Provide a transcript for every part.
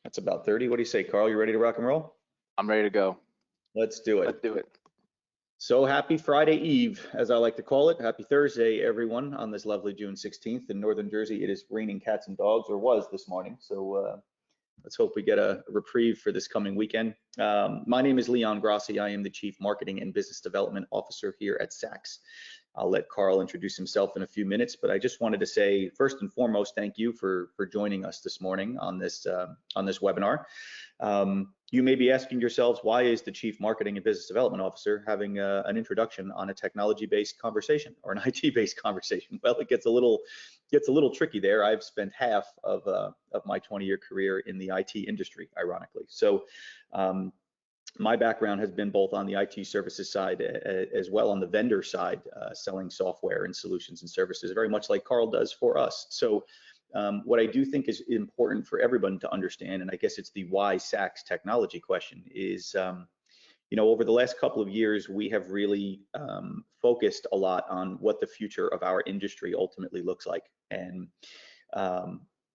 That's about 30. What do you say, Carl? You ready to rock and roll? I'm ready to go. Let's do it. Let's do it. So happy Friday Eve, as I like to call it. Happy Thursday, everyone, on this lovely June 16th. In Northern Jersey, it is raining cats and dogs, or was this morning. So let's hope we get a reprieve for this coming weekend. My name is Leon Grassi. I am the Chief Marketing and Business Development Officer here at Saks. I'll let Carl introduce himself in a few minutes, but I just wanted to say, first and foremost, thank you for joining us this morning on this webinar. You may be asking yourselves, why is the Chief Marketing and Business Development Officer having an introduction on a technology-based conversation or an IT-based conversation? Well, it gets a little tricky there. I've spent half of my 20-year career in the IT industry, ironically. So my background has been both on the IT services side as well on the vendor side, selling software and solutions and services, very much like Carl does for us. So what I do think is important for everyone to understand, and I guess it's the why Saks technology question, is over the last couple of years, we have really focused a lot on what the future of our industry ultimately looks like. And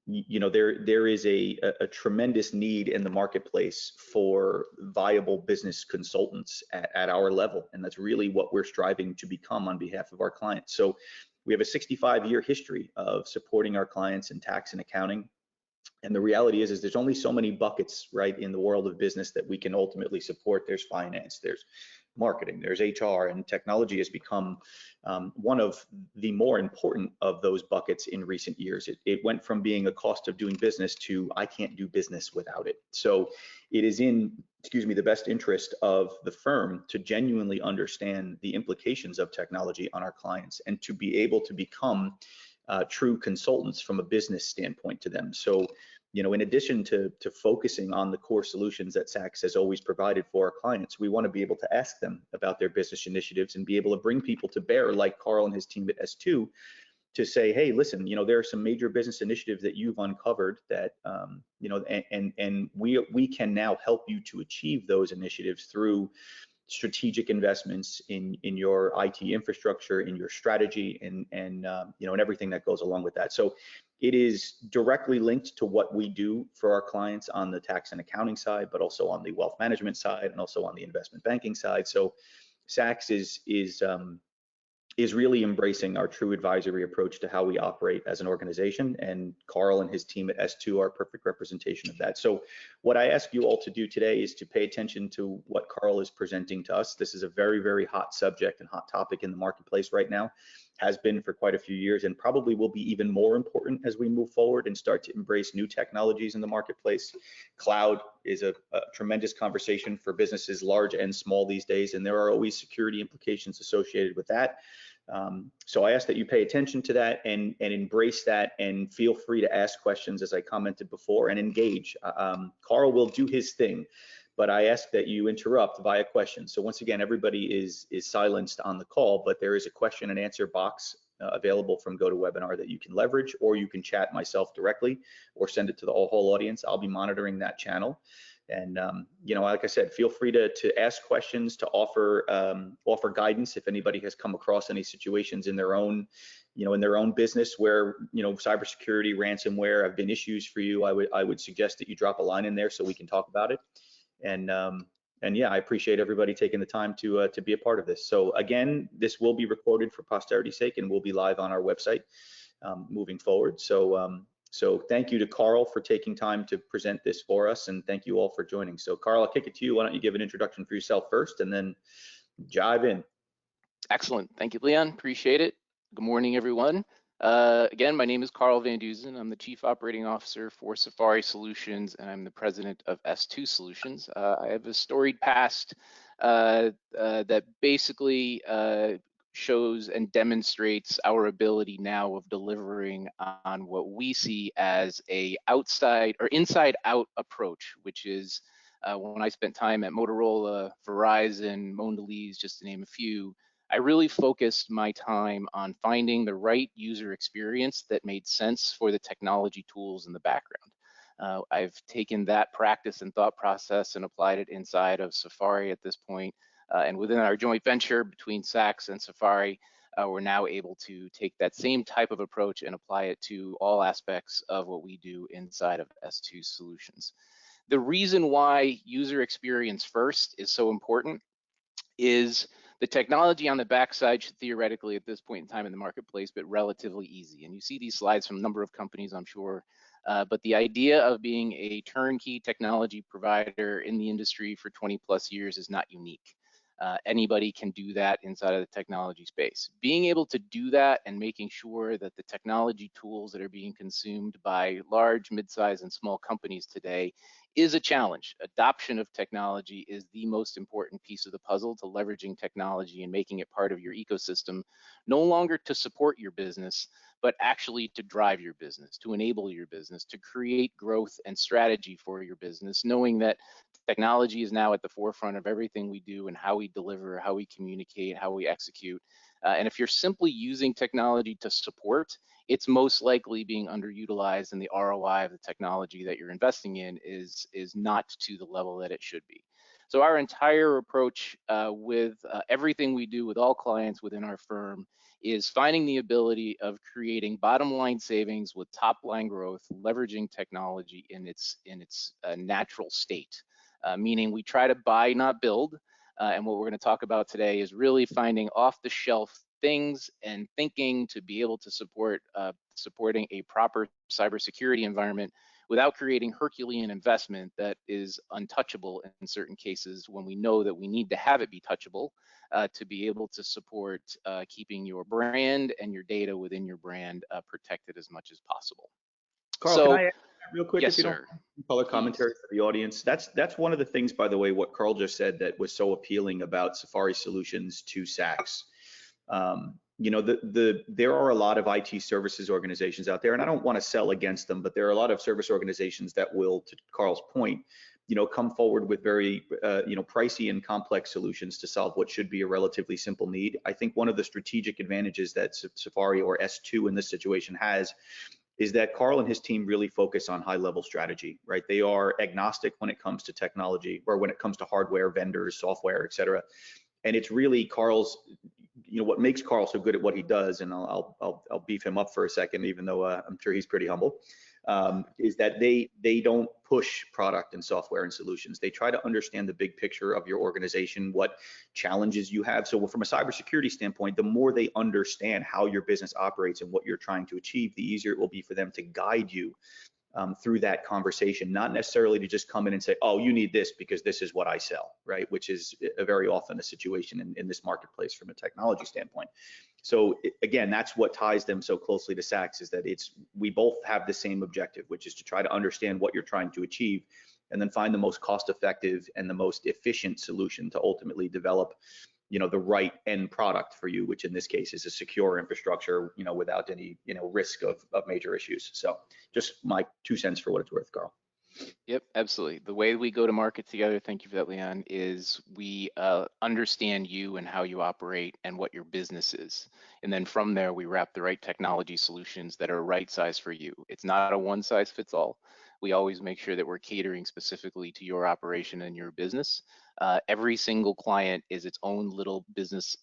there is a tremendous need in the marketplace for viable business consultants at our level, and that's really what we're striving to become on behalf of our clients. So we have a 65-year history of supporting our clients in tax and accounting, and the reality is there's only so many buckets, right, in the world of business that we can ultimately support. There's finance, there's marketing, there's HR, and technology has become one of the more important of those buckets in recent years. It went from being a cost of doing business to I can't do business without it. So it is in, the best interest of the firm to genuinely understand the implications of technology on our clients and to be able to become true consultants from a business standpoint to them. So in addition to focusing on the core solutions that Saks has always provided for our clients, we want to be able to ask them about their business initiatives and be able to bring people to bear, like Carl and his team at S2, to say, hey, listen, there are some major business initiatives that you've uncovered that, and we can now help you to achieve those initiatives through strategic investments in your IT infrastructure, in your strategy, and everything that goes along with that. So it is directly linked to what we do for our clients on the tax and accounting side, but also on the wealth management side and also on the investment banking side. So Saks is really embracing our true advisory approach to how we operate as an organization, and Carl and his team at S2 are a perfect representation of that. So what I ask you all to do today is to pay attention to what Carl is presenting to us. This is a very, very hot subject and hot topic in the marketplace right now, has been for quite a few years, and probably will be even more important as we move forward and start to embrace new technologies in the marketplace. Cloud is a tremendous conversation for businesses large and small these days, and there are always security implications associated with that. So I ask that you pay attention to that and embrace that, and feel free to ask questions, as I commented before, and engage. Carl will do his thing, but I ask that you interrupt via questions. So once again, everybody is silenced on the call, but there is a question and answer box available from GoToWebinar that you can leverage, or you can chat myself directly or send it to the whole audience. I'll be monitoring that channel. And like I said, feel free to ask questions, to offer guidance if anybody has come across any situations in their own business where cybersecurity, ransomware have been issues for you. I would suggest that you drop a line in there so we can talk about it. And yeah, I appreciate everybody taking the time to be a part of this. So again, this will be recorded for posterity's sake and will be live on our website moving forward. So thank you to Carl for taking time to present this for us, and thank you all for joining. So Carl, I'll kick it to you. Why don't you give an introduction for yourself first and then dive in. Excellent. Thank you, Leon. Appreciate it. Good morning, everyone. Again, my name is Carl Van Duzen. I'm the Chief Operating Officer for Safari Solutions, and I'm the President of S2 Solutions. I have a storied past that basically shows and demonstrates our ability now of delivering on what we see as a outside or inside out approach, which is when I spent time at Motorola, Verizon, Mondelez, just to name a few, I really focused my time on finding the right user experience that made sense for the technology tools in the background. I've taken that practice and thought process and applied it inside of Safari at this point. And within our joint venture between Saks and Safari, we're now able to take that same type of approach and apply it to all aspects of what we do inside of S2 Solutions. The reason why user experience first is so important is the technology on the backside should theoretically at this point in time in the marketplace be relatively easy. And you see these slides from a number of companies, I'm sure. But the idea of being a turnkey technology provider in the industry for 20 plus years is not unique. Anybody can do that inside of the technology space. Being able to do that and making sure that the technology tools that are being consumed by large, mid-sized, and small companies today is a challenge. Adoption of technology is the most important piece of the puzzle to leveraging technology and making it part of your ecosystem, no longer to support your business, but actually to drive your business, to enable your business, to create growth and strategy for your business, knowing that technology is now at the forefront of everything we do and how we deliver, how we communicate, how we execute. And if you're simply using technology to support, it's most likely being underutilized, and the ROI of the technology that you're investing in is not to the level that it should be. So our entire approach with everything we do with all clients within our firm is finding the ability of creating bottom line savings with top line growth, leveraging technology in its natural state. Meaning we try to buy, not build. And what we're going to talk about today is really finding off-the-shelf things and thinking to be able to support supporting a proper cybersecurity environment without creating Herculean investment that is untouchable in certain cases when we know that we need to have it be touchable to be able to support keeping your brand and your data within your brand protected as much as possible. Carl, so, can I add real quick? Yes, if you sir. don't color commentary for the audience. That's one of the things, by the way, what Carl just said that was so appealing about Safari Solutions to SACS. You know, there are a lot of IT services organizations out there, and I don't want to sell against them, but there are a lot of service organizations that will, to Carl's point, you know, come forward with very, you know, pricey and complex solutions to solve what should be a relatively simple need. I think one of the strategic advantages that Safari or S2 in this situation has is that Carl and his team really focus on high-level strategy, right? They are agnostic when it comes to technology or when it comes to hardware, vendors, software, et cetera. And it's really Carl's, you know, what makes Carl so good at what he does, and I'll beef him up for a second, even though I'm sure he's pretty humble, is that they don't push product and software and solutions. They try to understand the big picture of your organization, what challenges you have. So from a cybersecurity standpoint, the more they understand how your business operates and what you're trying to achieve, the easier it will be for them to guide you through that conversation, not necessarily to just come in and say, oh, you need this because this is what I sell, right? Which is very often a situation in this marketplace from a technology standpoint. So again, that's what ties them so closely to SACS, is that we both have the same objective, which is to try to understand what you're trying to achieve and then find the most cost-effective and the most efficient solution to ultimately develop, you know, the right end product for you, which in this case is a secure infrastructure, you know, without any, you know, risk of major issues. So just my 2 cents for what it's worth, Carl. Yep, absolutely. The way we go to market together, thank you for that, Leon, is we understand you and how you operate and what your business is. And then from there, we wrap the right technology solutions that are right size for you. It's not a one size fits all. We always make sure that we're catering specifically to your operation and your business. Every single client is its own little business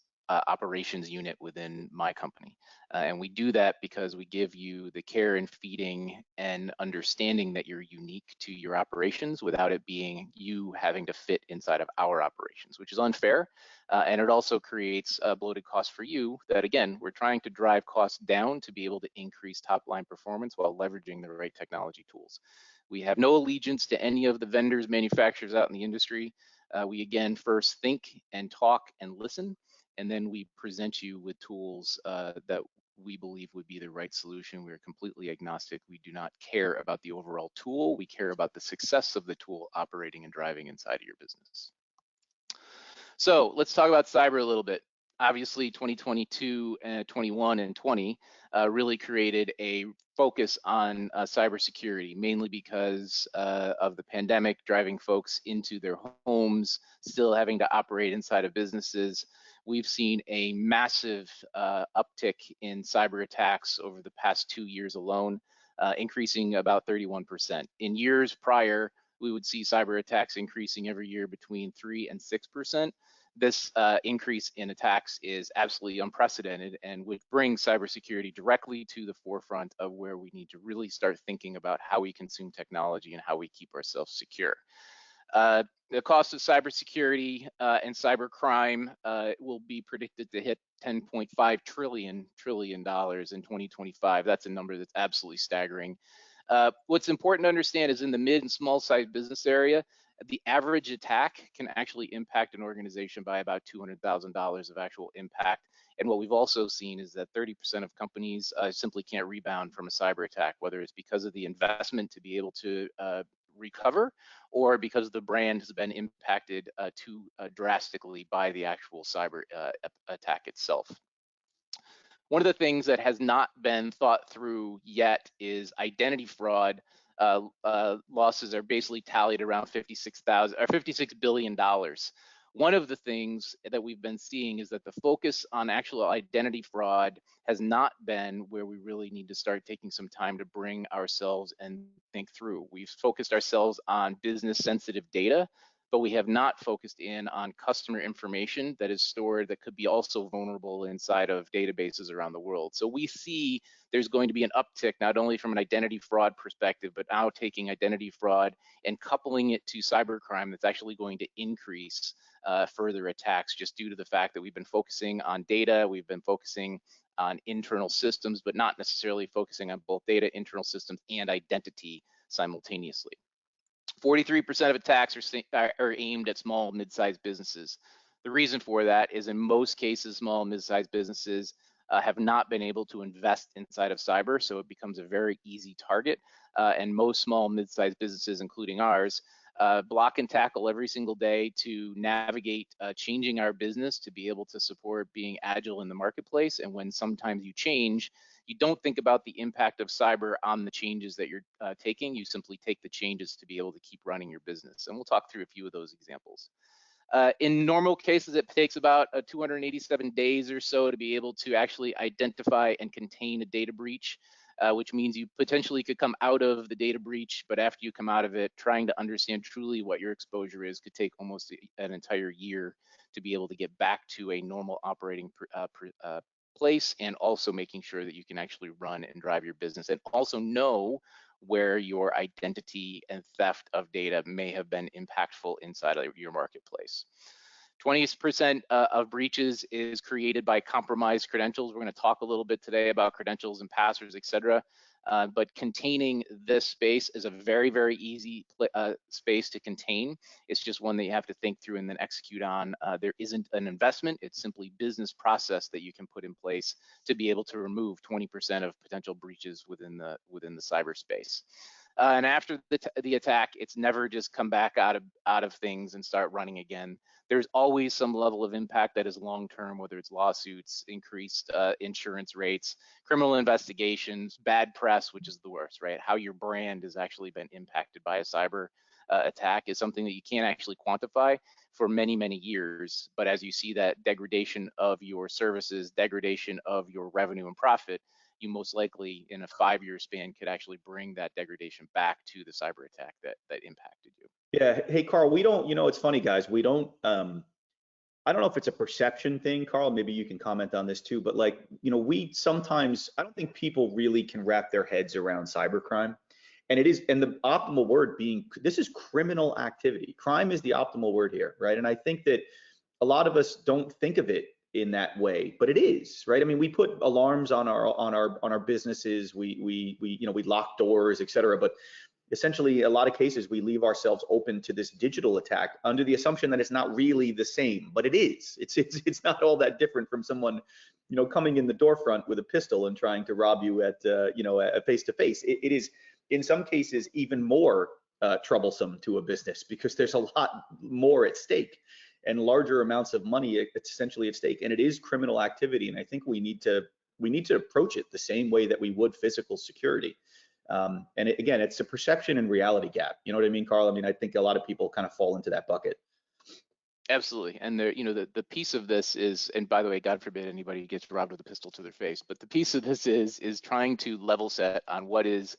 operations unit within my company. And we do that because we give you the care and feeding and understanding that you're unique to your operations without it being you having to fit inside of our operations, which is unfair. And it also creates a bloated cost for you that, again, we're trying to drive costs down to be able to increase top line performance while leveraging the right technology tools. We have no allegiance to any of the vendors, manufacturers out in the industry. We, again, first think and talk and listen, and then we present you with tools that we believe would be the right solution. We are completely agnostic. We do not care about the overall tool. We care about the success of the tool operating and driving inside of your business. So let's talk about cyber a little bit. Obviously, 2022, 21, and 20 really created a focus on cybersecurity, mainly because of the pandemic driving folks into their homes, still having to operate inside of businesses. We've seen a massive uptick in cyber attacks over the past 2 years alone, increasing about 31%. In years prior, we would see cyber attacks increasing every year between 3 and 6%. this increase in attacks is absolutely unprecedented and would bring cybersecurity directly to the forefront of where we need to really start thinking about how we consume technology and how we keep ourselves secure. The cost of cybersecurity and cybercrime will be predicted to hit $10.5 trillion in 2025. That's a number that's absolutely staggering. What's important to understand is in the mid and small size business area, the average attack can actually impact an organization by about $200,000 of actual impact. And what we've also seen is that 30% of companies simply can't rebound from a cyber attack, whether it's because of the investment to be able to recover or because the brand has been impacted too drastically by the actual cyber attack itself. One of the things that has not been thought through yet is identity fraud. Losses are basically tallied around $56 billion. One of the things that we've been seeing is that the focus on actual identity fraud has not been where we really need to start taking some time to bring ourselves and think through. We've focused ourselves on business sensitive data, but we have not focused in on customer information that is stored that could be also vulnerable inside of databases around the world. So we see there's going to be an uptick, not only from an identity fraud perspective, but now taking identity fraud and coupling it to cybercrime that's actually going to increase further attacks just due to the fact that we've been focusing on data, we've been focusing on internal systems, but not necessarily focusing on both data, internal systems, and identity simultaneously. 43% of attacks are aimed at small and mid-sized businesses. The reason for that is in most cases, small and mid-sized businesses have not been able to invest inside of cyber, so it becomes a very easy target. And most small and mid-sized businesses, including ours, block and tackle every single day to navigate changing our business to be able to support being agile in the marketplace. And when sometimes you change, you don't think about the impact of cyber on the changes that you're taking. You simply take the changes to be able to keep running your business. And we'll talk through a few of those examples. In normal cases, it takes about 287 days or so to be able to actually identify and contain a data breach, which means you potentially could come out of the data breach, but after you come out of it, trying to understand truly what your exposure is could take almost an entire year to be able to get back to a normal operating place, and also making sure that you can actually run and drive your business and also know where your identity and theft of data may have been impactful inside of your marketplace. 20% of breaches is created by compromised credentials. We're going to talk a little bit today about credentials and passwords, et cetera. But containing this space is a very, very easy space to contain. It's just one that you have to think through and then execute on. There isn't an investment. It's simply business process that you can put in place to be able to remove 20% of potential breaches within the cyberspace. And after the attack, it's never just come back out of things and start running again. There's always some level of impact that is long-term, whether it's lawsuits, increased insurance rates, criminal investigations, bad press, which is the worst, right? How your brand has actually been impacted by a cyber attack is something that you can't actually quantify for many, many years. But as you see that degradation of your services, degradation of your revenue and profit, you most likely in a 5-year span could actually bring that degradation back to the cyber attack that impacted you. Yeah. Hey, Carl, we don't, it's funny, guys, we don't, I don't know if it's a perception thing, Carl, maybe you can comment on this too, but like, we sometimes, I don't think people really can wrap their heads around cybercrime. And it is, and the optimal word being, this is criminal activity. Crime is the optimal word here, right? And I think that a lot of us don't think of it in that way, but it is, right? I mean, we put alarms on our businesses, we lock doors, et cetera, but essentially a lot of cases we leave ourselves open to this digital attack under the assumption that it's not really the same, but it is. It's not all that different from someone coming in the door-front with a pistol and trying to rob you at a face-to-face. It is in some cases even more troublesome to a business because there's a lot more at stake and larger amounts of money essentially at stake, and it is criminal activity. And I think we need to approach it the same way that we would physical security. And again, it's a perception and reality gap. You know what I mean, Carl? I mean, I think a lot of people kind of fall into that bucket. Absolutely. And the piece of this is, and by the way, God forbid anybody gets robbed with a pistol to their face, but the piece of this is trying to level set on what is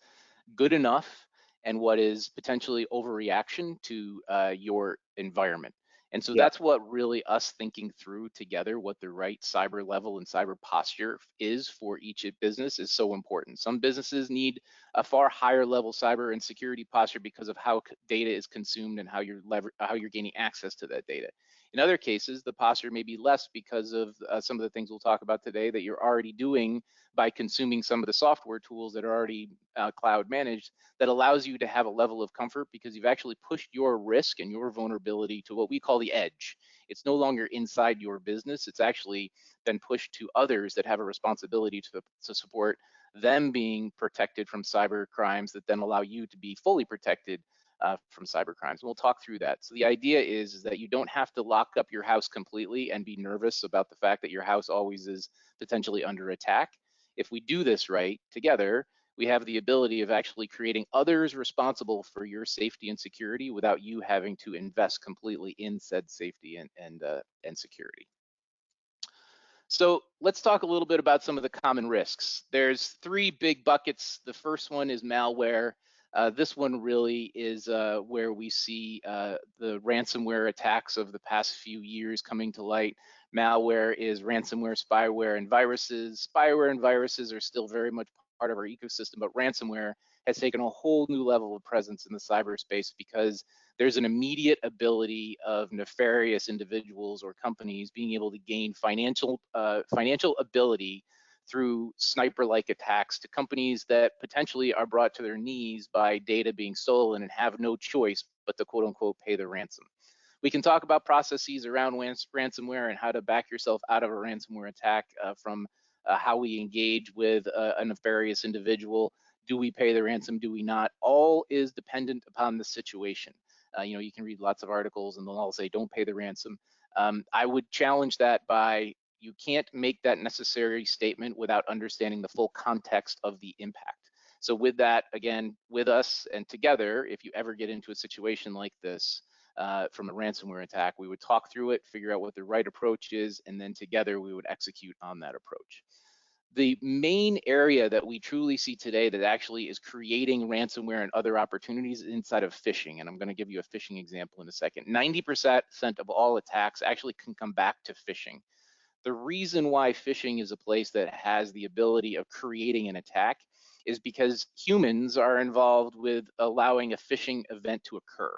good enough and what is potentially overreaction to your environment. And so Yeah. that's what really us thinking through together what the right cyber level and cyber posture is for each business is so important. Some businesses need a far higher level cyber and security posture because of how data is consumed and how you're gaining access to that data. In other cases, the posture may be less because of some of the things we'll talk about today that you're already doing by consuming some of the software tools that are already cloud managed, that allows you to have a level of comfort because you've actually pushed your risk and your vulnerability to what we call the edge. It's no longer inside your business. It's actually been pushed to others that have a responsibility to support them being protected from cyber crimes that then allow you to be fully protected from cyber crimes. And we'll talk through that. So the idea is that you don't have to lock up your house completely and be nervous about the fact that your house always is potentially under attack. If we do this right together, we have the ability of actually creating others responsible for your safety and security without you having to invest completely in said safety and security. So let's talk a little bit about some of the common risks. There's three big buckets. The first one is malware. This one really is where we see the ransomware attacks of the past few years coming to light. Malware is ransomware, spyware, and viruses. Spyware and viruses are still very much part of our ecosystem, but ransomware has taken a whole new level of presence in the cyberspace because there's an immediate ability of nefarious individuals or companies being able to gain financial ability through sniper-like attacks to companies that potentially are brought to their knees by data being stolen and have no choice but to quote unquote pay the ransom. We can talk about processes around ransomware and how to back yourself out of a ransomware attack from how we engage with a nefarious individual. Do we pay the ransom? Do we not? All is dependent upon the situation. You can read lots of articles and they'll all say, don't pay the ransom. I would challenge that by you can't make that necessary statement without understanding the full context of the impact. So with that, again, with us and together, if you ever get into a situation like this, from a ransomware attack, we would talk through it, figure out what the right approach is, and then together we would execute on that approach. The main area that we truly see today that actually is creating ransomware and other opportunities inside of phishing, and I'm going to give you a phishing example in a second. 90% of all attacks actually can come back to phishing. The reason why phishing is a place that has the ability of creating an attack is because humans are involved with allowing a phishing event to occur.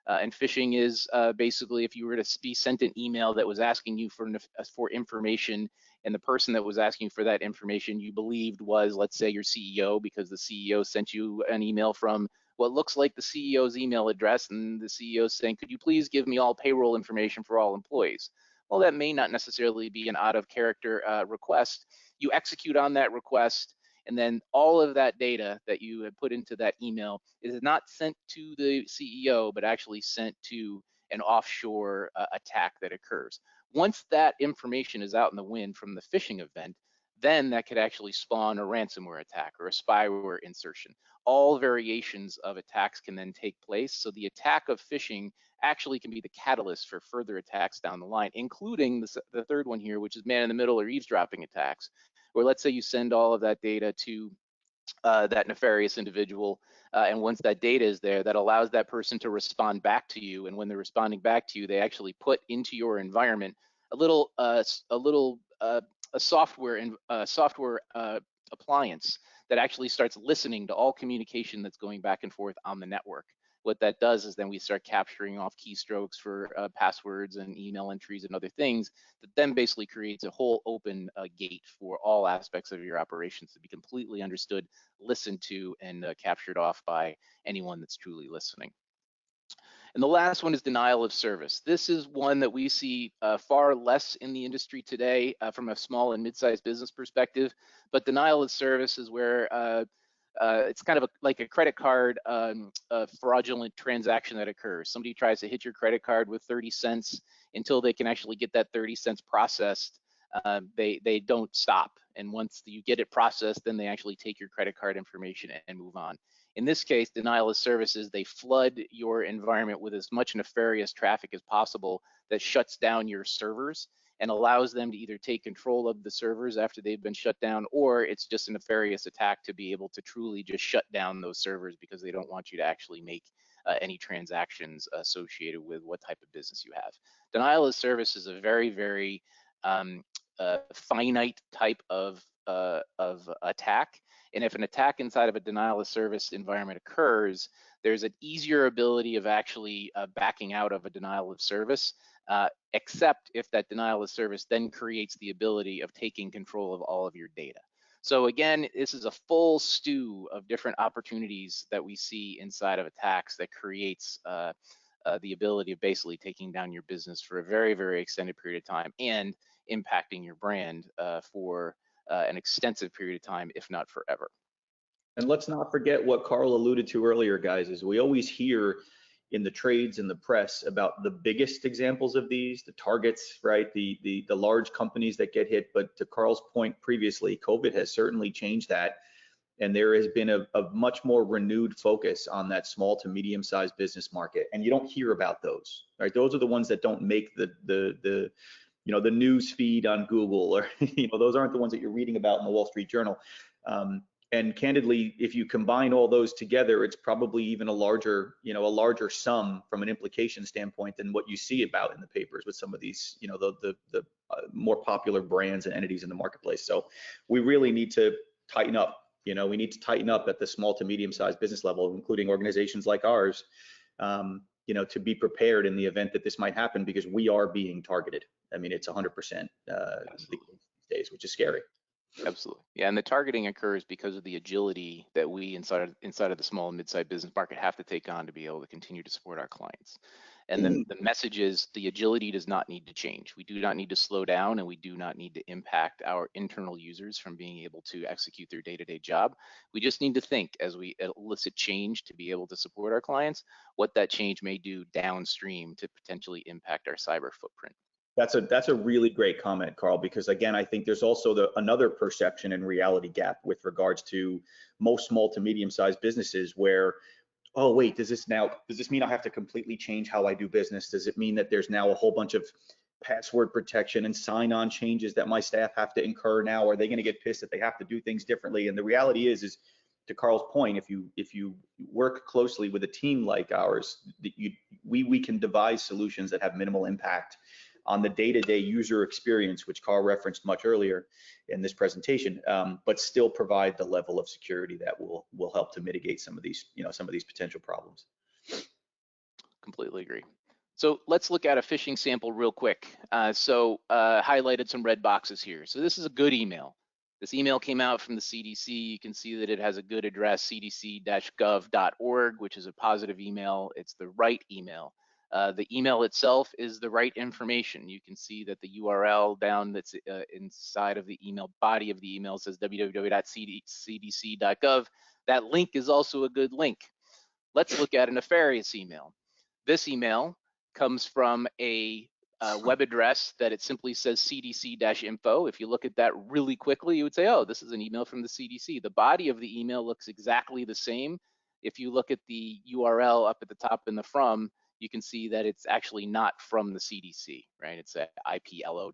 And phishing is basically if you were to be sent an email that was asking you for information, and the person that was asking for that information you believed was, let's say, your CEO, because the CEO sent you an email from what looks like the CEO's email address, and the CEO is saying, could you please give me all payroll information for all employees? Well, that may not necessarily be an out of character request. You execute on that request, and then all of that data that you had put into that email is not sent to the CEO, but actually sent to an offshore attack that occurs. Once that information is out in the wind from the phishing event, then that could actually spawn a ransomware attack or a spyware insertion. All variations of attacks can then take place. So the attack of phishing actually can be the catalyst for further attacks down the line, including the third one here, which is man-in-the-middle or eavesdropping attacks, where let's say you send all of that data to that nefarious individual, and once that data is there, that allows that person to respond back to you. And when they're responding back to you, they actually put into your environment a software appliance that actually starts listening to all communication that's going back and forth on the network. What that does is then we start capturing off keystrokes for passwords and email entries and other things that then basically creates a whole open gate for all aspects of your operations to be completely understood, listened to, and captured off by anyone that's truly listening. And the last one is denial of service. This is one that we see far less in the industry today from a small and mid-sized business perspective, but denial of service is where it's kind of like a credit card fraudulent transaction that occurs. Somebody tries to hit your credit card with 30 cents until they can actually get that 30 cents processed. They don't stop. And once you get it processed, then they actually take your credit card information and move on. In this case, denial of service is they flood your environment with as much nefarious traffic as possible that shuts down your servers and allows them to either take control of the servers after they've been shut down, or it's just a nefarious attack to be able to truly just shut down those servers because they don't want you to actually make any transactions associated with what type of business you have. Denial of service is a very, very finite type of attack. And if an attack inside of a denial of service environment occurs, there's an easier ability of actually backing out of a denial of service, except if that denial of service then creates the ability of taking control of all of your data. So again, this is a full stew of different opportunities that we see inside of attacks that creates the ability of basically taking down your business for a very, very extended period of time and impacting your brand for an extensive period of time, if not forever. And let's not forget what Carl alluded to earlier, guys, is we always hear in the trades and the press about the biggest examples of these, the targets, right? The large companies that get hit. But to Carl's point previously, COVID has certainly changed that. And there has been a much more renewed focus on that small to medium-sized business market. And you don't hear about those, right? Those are the ones that don't make the news feed on Google, or those aren't the ones that you're reading about in the Wall Street Journal. And candidly, if you combine all those together, it's probably even a larger sum from an implication standpoint than what you see about in the papers with some of these, the more popular brands and entities in the marketplace. So we really need to tighten up. We need to tighten up at the small to medium-sized business level, including organizations like ours, to be prepared in the event that this might happen, because we are being targeted. I mean, it's 100% these days, which is scary. Absolutely. Yeah, and the targeting occurs because of the agility that we inside of the small and mid-sized business market have to take on to be able to continue to support our clients. And then the message is the agility does not need to change. We do not need to slow down, and we do not need to impact our internal users from being able to execute their day-to-day job. We just need to think, as we elicit change to be able to support our clients, what that change may do downstream to potentially impact our cyber footprint. That's a really great comment, Carl, because again, I think there's also another perception and reality gap with regards to most small to medium-sized businesses where, oh wait, does this mean I have to completely change how I do business? Does it mean that there's now a whole bunch of password protection and sign-on changes that my staff have to incur now? Are they going to get pissed that they have to do things differently? And the reality is to Carl's point, if you work closely with a team like ours, we can devise solutions that have minimal impact on the day-to-day user experience, which Carl referenced much earlier in this presentation, but still provide the level of security that will help to mitigate some of these potential problems. Completely agree. So let's look at a phishing sample real quick. Highlighted some red boxes here. So this is a good email. This email came out from the CDC. You can see that it has a good address, cdc-gov.org, which is a positive email. It's the right email. The email itself is the right information. You can see that the URL down that's inside of the email, body of the email, says www.cdc.gov. That link is also a good link. Let's look at a nefarious email. This email comes from a web address that it simply says cdc-info. If you look at that really quickly, you would say, oh, this is an email from the CDC. The body of the email looks exactly the same. If you look at the URL up at the top in the from, you can see that it's actually not from the CDC, right? It's at iplowllc.com.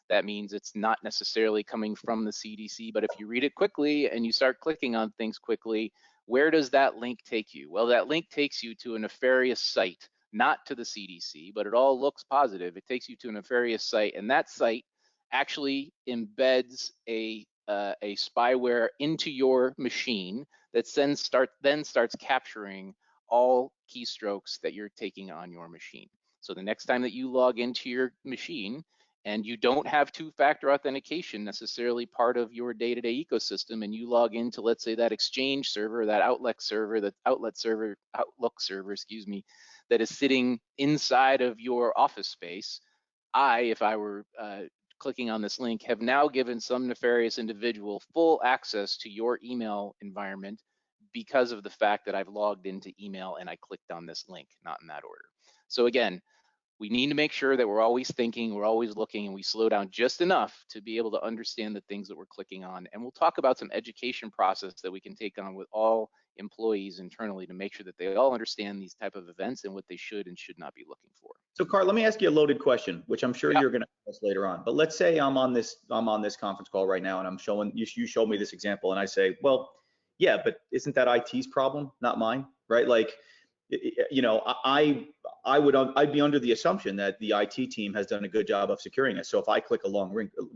That means it's not necessarily coming from the CDC, but if you read it quickly and you start clicking on things quickly, where does that link take you? Well, that link takes you to a nefarious site, not to the CDC, but it all looks positive. It takes you to a nefarious site, and that site actually embeds a spyware into your machine that then starts capturing all keystrokes that you're taking on your machine. So the next time that you log into your machine and you don't have two-factor authentication necessarily part of your day-to-day ecosystem, and you log into, let's say, that Exchange server, that Outlook server, excuse me, that is sitting inside of your office space, if I were clicking on this link, have now given some nefarious individual full access to your email environment because of the fact that I've logged into email and I clicked on this link, not in that order. So again, we need to make sure that we're always thinking, we're always looking, and we slow down just enough to be able to understand the things that we're clicking on. And we'll talk about some education process that we can take on with all employees internally to make sure that they all understand these type of events and what they should and should not be looking for. So Carl, let me ask you a loaded question, which I'm sure you're going to ask later on. But let's say I'm on this conference call right now, and you show me this example, and I say, well, yeah, but isn't that IT's problem, not mine? right? Like, you know, I'd be under the assumption that the IT team has done a good job of securing us. So if I click a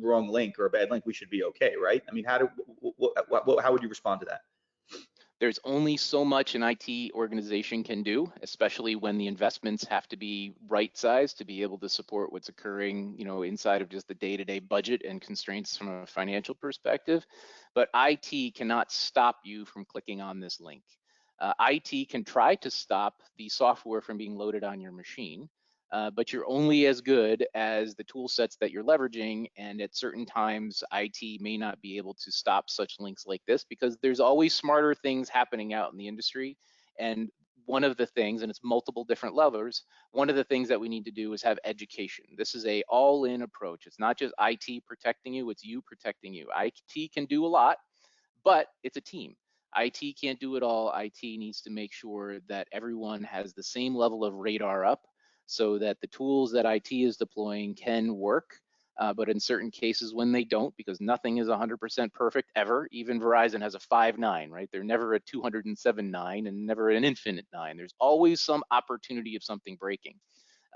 wrong link or a bad link, we should be okay, right? I mean, how would you respond to that? There's only so much an IT organization can do, especially when the investments have to be right sized to be able to support what's occurring, inside of just the day-to-day budget and constraints from a financial perspective. But IT cannot stop you from clicking on this link. IT can try to stop the software from being loaded on your machine, but you're only as good as the tool sets that you're leveraging. And at certain times, IT may not be able to stop such links like this because there's always smarter things happening out in the industry. And one of the things, and it's multiple different levels, one of the things that we need to do is have education. This is a all-in approach. It's not just IT protecting you, it's you protecting you. IT can do a lot, but it's a team. IT can't do it all. IT needs to make sure that everyone has the same level of radar up so that the tools that IT is deploying can work. But in certain cases when they don't, because nothing is 100% perfect ever, even Verizon has a 5.9, right? They're never a 207.9 and never an infinite 9. There's always some opportunity of something breaking.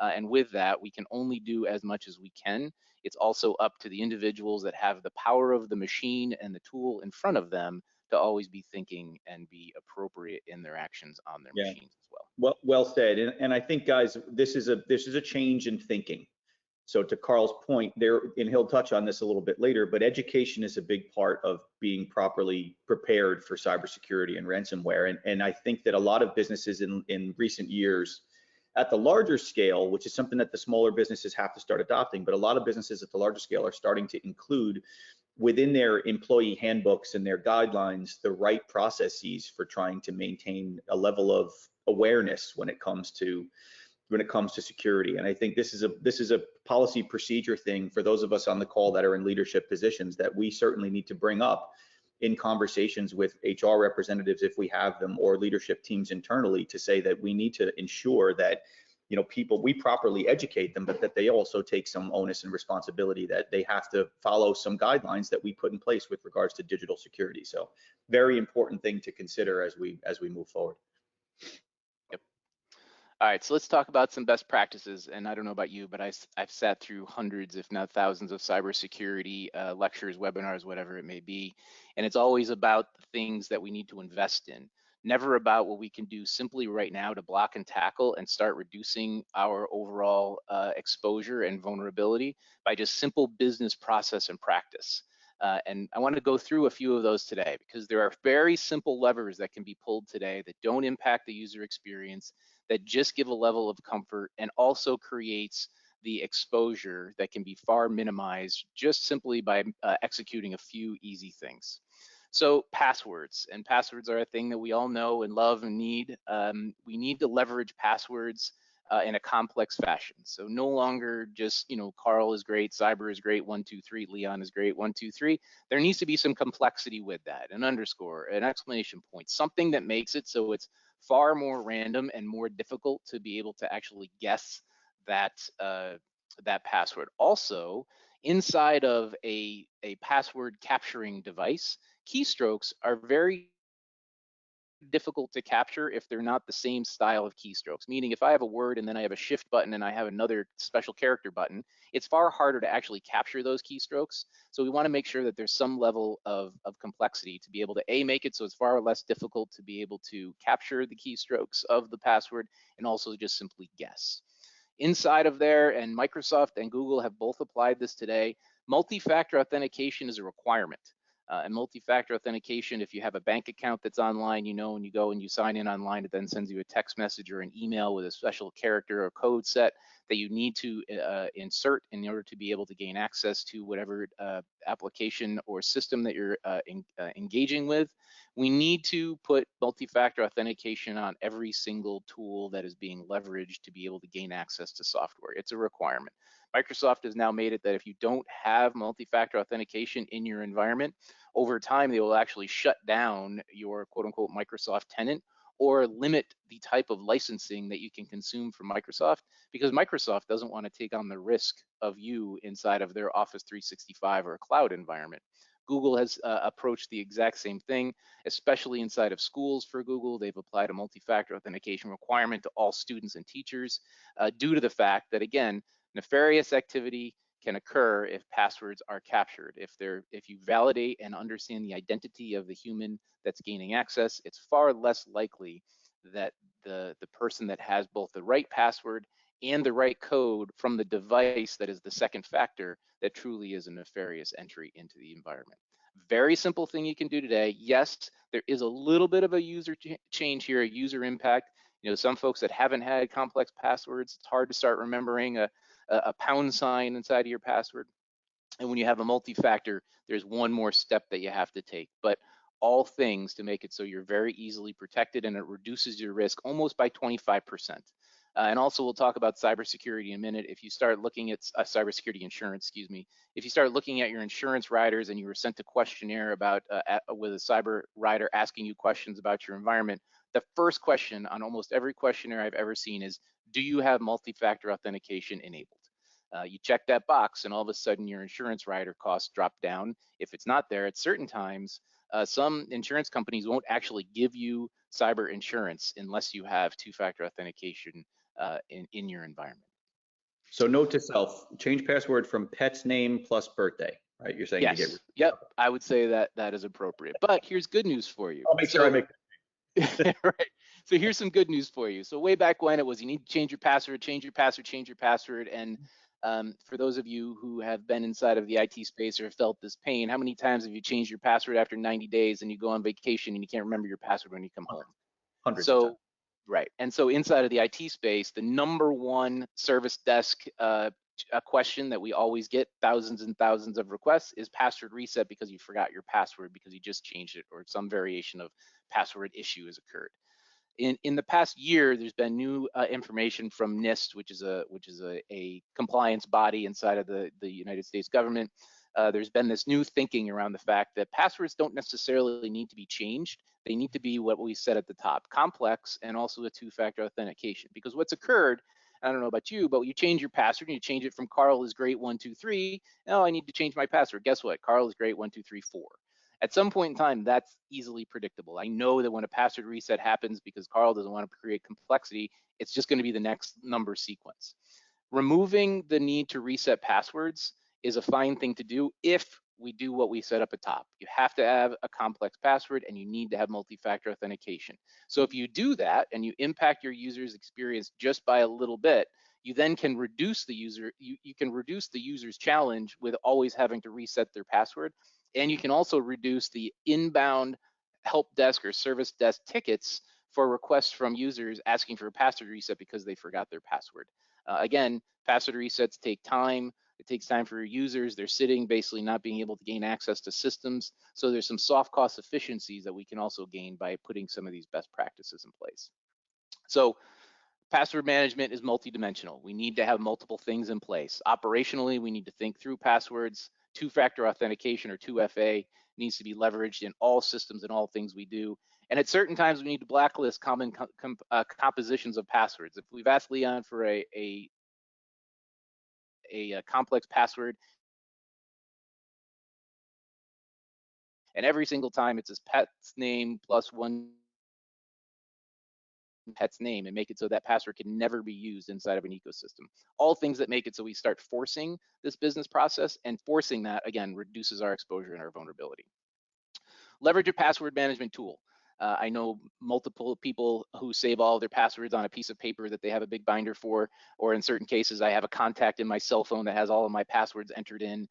And with that, we can only do as much as we can. It's also up to the individuals that have the power of the machine and the tool in front of them to always be thinking and be appropriate in their actions on their Yeah. machines as well. Well said. And I think, guys, this is a change in thinking. So to Carl's point there, and he'll touch on this a little bit later, but education is a big part of being properly prepared for cybersecurity and ransomware. And I think that a lot of businesses in recent years at the larger scale, which is something that the smaller businesses have to start adopting, but a lot of businesses at the larger scale are starting to include within their employee handbooks and their guidelines the right processes for trying to maintain a level of awareness when it comes to security. And I think this is a policy procedure thing for those of us on the call that are in leadership positions that we certainly need to bring up in conversations with HR representatives if we have them, or leadership teams internally, to say that we need to ensure that we properly educate them, but that they also take some onus and responsibility, that they have to follow some guidelines that we put in place with regards to digital security. So very important thing to consider as we move forward. Yep. All right, so let's talk about some best practices. And I don't know about you, but I've sat through hundreds, if not thousands, of cybersecurity lectures, webinars, whatever it may be. And it's always about the things that we need to invest in, never about what we can do simply right now to block and tackle and start reducing our overall exposure and vulnerability by just simple business process and practice. And I want to go through a few of those today because there are very simple levers that can be pulled today that don't impact the user experience, that just give a level of comfort and also creates the exposure that can be far minimized just simply by executing a few easy things. So passwords, and passwords are a thing that we all know and love and need. We need to leverage passwords in a complex fashion. So no longer just, Carl is great, cyber is great, 1, 2, 3, Leon is great, 1, 2, 3. There needs to be some complexity with that, an underscore, an exclamation point, something that makes it so it's far more random and more difficult to be able to actually guess that that password. Also, inside of a password capturing device, keystrokes are very difficult to capture if they're not the same style of keystrokes. Meaning if I have a word and then I have a shift button and I have another special character button, it's far harder to actually capture those keystrokes. So we want to make sure that there's some level of complexity to be able to make it so it's far less difficult to be able to capture the keystrokes of the password and also just simply guess. Inside of there, and Microsoft and Google have both applied this today, multi-factor authentication is a requirement. And multi-factor authentication, if you have a bank account that's online, when you go and you sign in online, it then sends you a text message or an email with a special character or code set that you need to insert in order to be able to gain access to whatever application or system that you're engaging with. We need to put multi-factor authentication on every single tool that is being leveraged to be able to gain access to software. It's a requirement. Microsoft has now made it that if you don't have multi-factor authentication in your environment, over time they will actually shut down your quote-unquote Microsoft tenant or limit the type of licensing that you can consume from Microsoft, because Microsoft doesn't want to take on the risk of you inside of their Office 365 or cloud environment. Google has approached the exact same thing, especially inside of schools for Google. They've applied a multi-factor authentication requirement to all students and teachers due to the fact that, again, nefarious activity can occur if passwords are captured. If you validate and understand the identity of the human that's gaining access, it's far less likely that the person that has both the right password and the right code from the device that is the second factor that truly is a nefarious entry into the environment. Very simple thing you can do today. Yes, there is a little bit of a user change here, a user impact. You know, some folks that haven't had complex passwords, it's hard to start remembering a pound sign inside of your password. And when you have a multi-factor, there's one more step that you have to take. But all things to make it so you're very easily protected, and it reduces your risk almost by 25%. And also, we'll talk about cybersecurity in a minute. If you start looking at cybersecurity insurance, excuse me, if you start looking at your insurance riders and you were sent a questionnaire about with a cyber rider asking you questions about your environment, the first question on almost every questionnaire I've ever seen is, do you have multi-factor authentication enabled? You check that box, and all of a sudden your insurance rider costs drop down. If it's not there at certain times, some insurance companies won't actually give you cyber insurance unless you have two-factor authentication in your environment. So note to self, change password from pet's name plus birthday, right? You're saying yes. to get. Yep, I would say that is appropriate. But here's good news for you. I'll make sure I make. Right. So here's some good news for you. So way back when it was, you need to change your password, change your password, change your password. And for those of you who have been inside of the IT space or felt this pain, how many times have you changed your password after 90 days and you go on vacation and you can't remember your password when you come home? Hundreds of times. Right. And so inside of the IT space, the number one service desk a question that we always get, thousands and thousands of requests, is password reset because you forgot your password because you just changed it, or some variation of password issue has occurred. In the past year, there's been new information from NIST, which is a compliance body inside of the United States government. There's been this new thinking around the fact that passwords don't necessarily need to be changed. They need to be what we said at the top, complex, and also a two-factor authentication. Because what's occurred, I don't know about you, but you change your password and you change it from Carl is great 123. Now I need to change my password. Guess what? Carl is great 1234. At some point in time, that's easily predictable. I know that when a password reset happens, because Carl doesn't want to create complexity, it's just going to be the next number sequence. Removing the need to reset passwords is a fine thing to do if we do what we set up at top. You have to have a complex password and you need to have multi-factor authentication. So if you do that and you impact your user's experience just by a little bit, you then can reduce the user's challenge with always having to reset their password. And you can also reduce the inbound help desk or service desk tickets for requests from users asking for a password reset because they forgot their password. Again, password resets take time. It takes time for your users. They're sitting basically not being able to gain access to systems. So there's some soft cost efficiencies that we can also gain by putting some of these best practices in place. So password management is multidimensional. We need to have multiple things in place. Operationally, we need to think through passwords. Two-factor authentication, or 2FA, needs to be leveraged in all systems and all things we do. And at certain times, we need to blacklist common compositions of passwords. If we've asked Leon for a complex password, and every single time it's his pet's name plus one pet's name, and make it so that password can never be used inside of an ecosystem. All things that make it so we start forcing this business process, and forcing that, again, reduces our exposure and our vulnerability. Leverage a password management tool. I know multiple people who save all of their passwords on a piece of paper that they have a big binder for, or in certain cases, I have a contact in my cell phone that has all of my passwords entered in,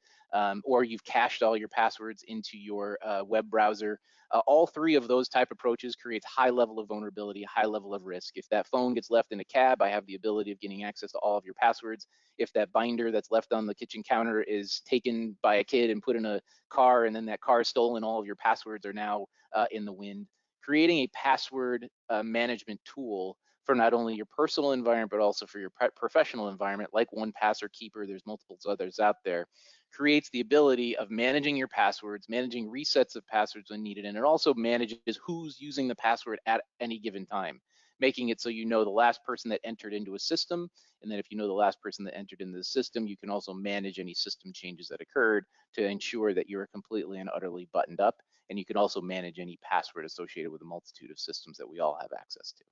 or you've cached all your passwords into your web browser. All three of those type approaches creates high level of vulnerability, high level of risk. If that phone gets left in a cab, I have the ability of getting access to all of your passwords. If that binder that's left on the kitchen counter is taken by a kid and put in a car, and then that car is stolen, all of your passwords are now in the wind. Creating a password management tool for not only your personal environment, but also for your professional environment, like 1Pass or Keeper, there's multiple others out there, creates the ability of managing your passwords, managing resets of passwords when needed, and it also manages who's using the password at any given time, making it so you know the last person that entered into a system. And then if you know the last person that entered into the system, you can also manage any system changes that occurred to ensure that you're completely and utterly buttoned up. And you can also manage any password associated with a multitude of systems that we all have access to.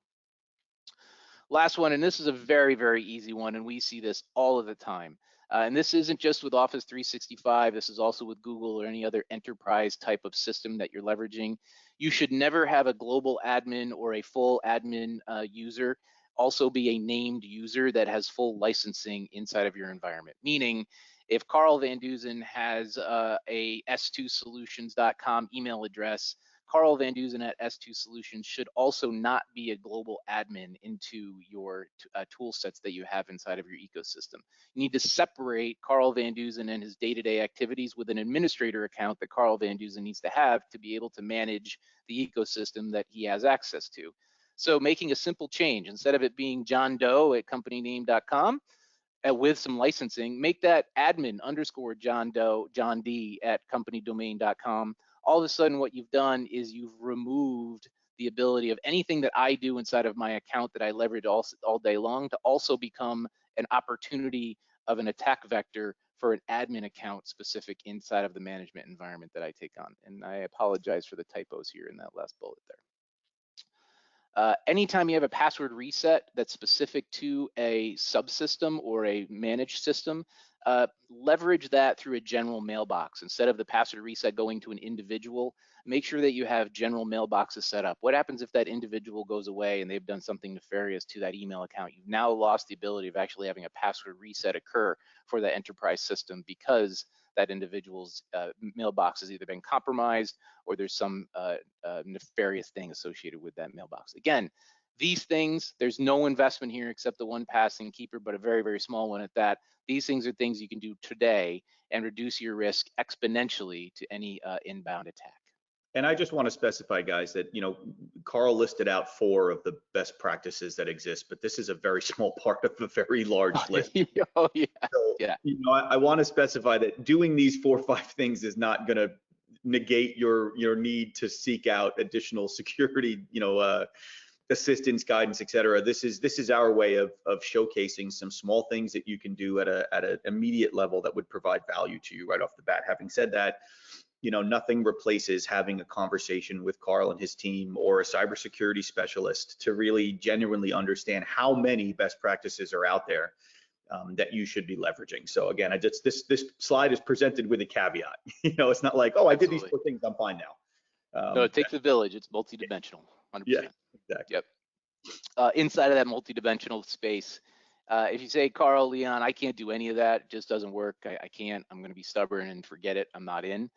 Last one, and this is a very, very easy one, and we see this all of the time. And this isn't just with Office 365, this is also with Google or any other enterprise type of system that you're leveraging. You should never have a global admin or a full admin user also be a named user that has full licensing inside of your environment. Meaning, if Carl Van Duzen has a s2solutions.com email address, Carl Van Duzen at S2 Solutions should also not be a global admin into your tool sets that you have inside of your ecosystem. You need to separate Carl Van Duzen and his day-to-day activities with an administrator account that Carl Van Duzen needs to have to be able to manage the ecosystem that he has access to. So making a simple change, instead of it being John Doe at companyname.com, with some licensing, make that admin _ John Doe, John D at companydomain.com. All of a sudden, what you've done is you've removed the ability of anything that I do inside of my account that I leverage all day long to also become an opportunity of an attack vector for an admin account specific inside of the management environment that I take on. And I apologize for the typos here in that last bullet there. Anytime you have a password reset that's specific to a subsystem or a managed system, leverage that through a general mailbox. Instead of the password reset going to an individual, make sure that you have general mailboxes set up. What happens if that individual goes away and they've done something nefarious to that email account? You've now lost the ability of actually having a password reset occur for the enterprise system because that individual's mailbox has either been compromised or there's some nefarious thing associated with that mailbox. Again, these things, there's no investment here except the one passing keeper, but a very, very small one at that. These things are things you can do today and reduce your risk exponentially to any inbound attack. And I just want to specify, guys, that, Carl listed out 4 of the best practices that exist, but this is a very small part of a very large list. Oh, yeah. So, Yeah. I want to specify that doing these 4 or 5 things is not going to negate your need to seek out additional security, assistance, guidance, et cetera. This is our way of showcasing some small things that you can do at an immediate level that would provide value to you right off the bat. Having said that, nothing replaces having a conversation with Carl and his team or a cybersecurity specialist to really genuinely understand how many best practices are out there that you should be leveraging. So again, this slide is presented with a caveat. It's not like, oh, I did these 4 things, I'm fine now. No, it takes a village. It's multidimensional, 100%. Yeah, exactly. Yep. Inside of that multidimensional space, if you say, Carl, Leon, I can't do any of that, it just doesn't work, I can't, I'm going to be stubborn and forget it, I'm not in.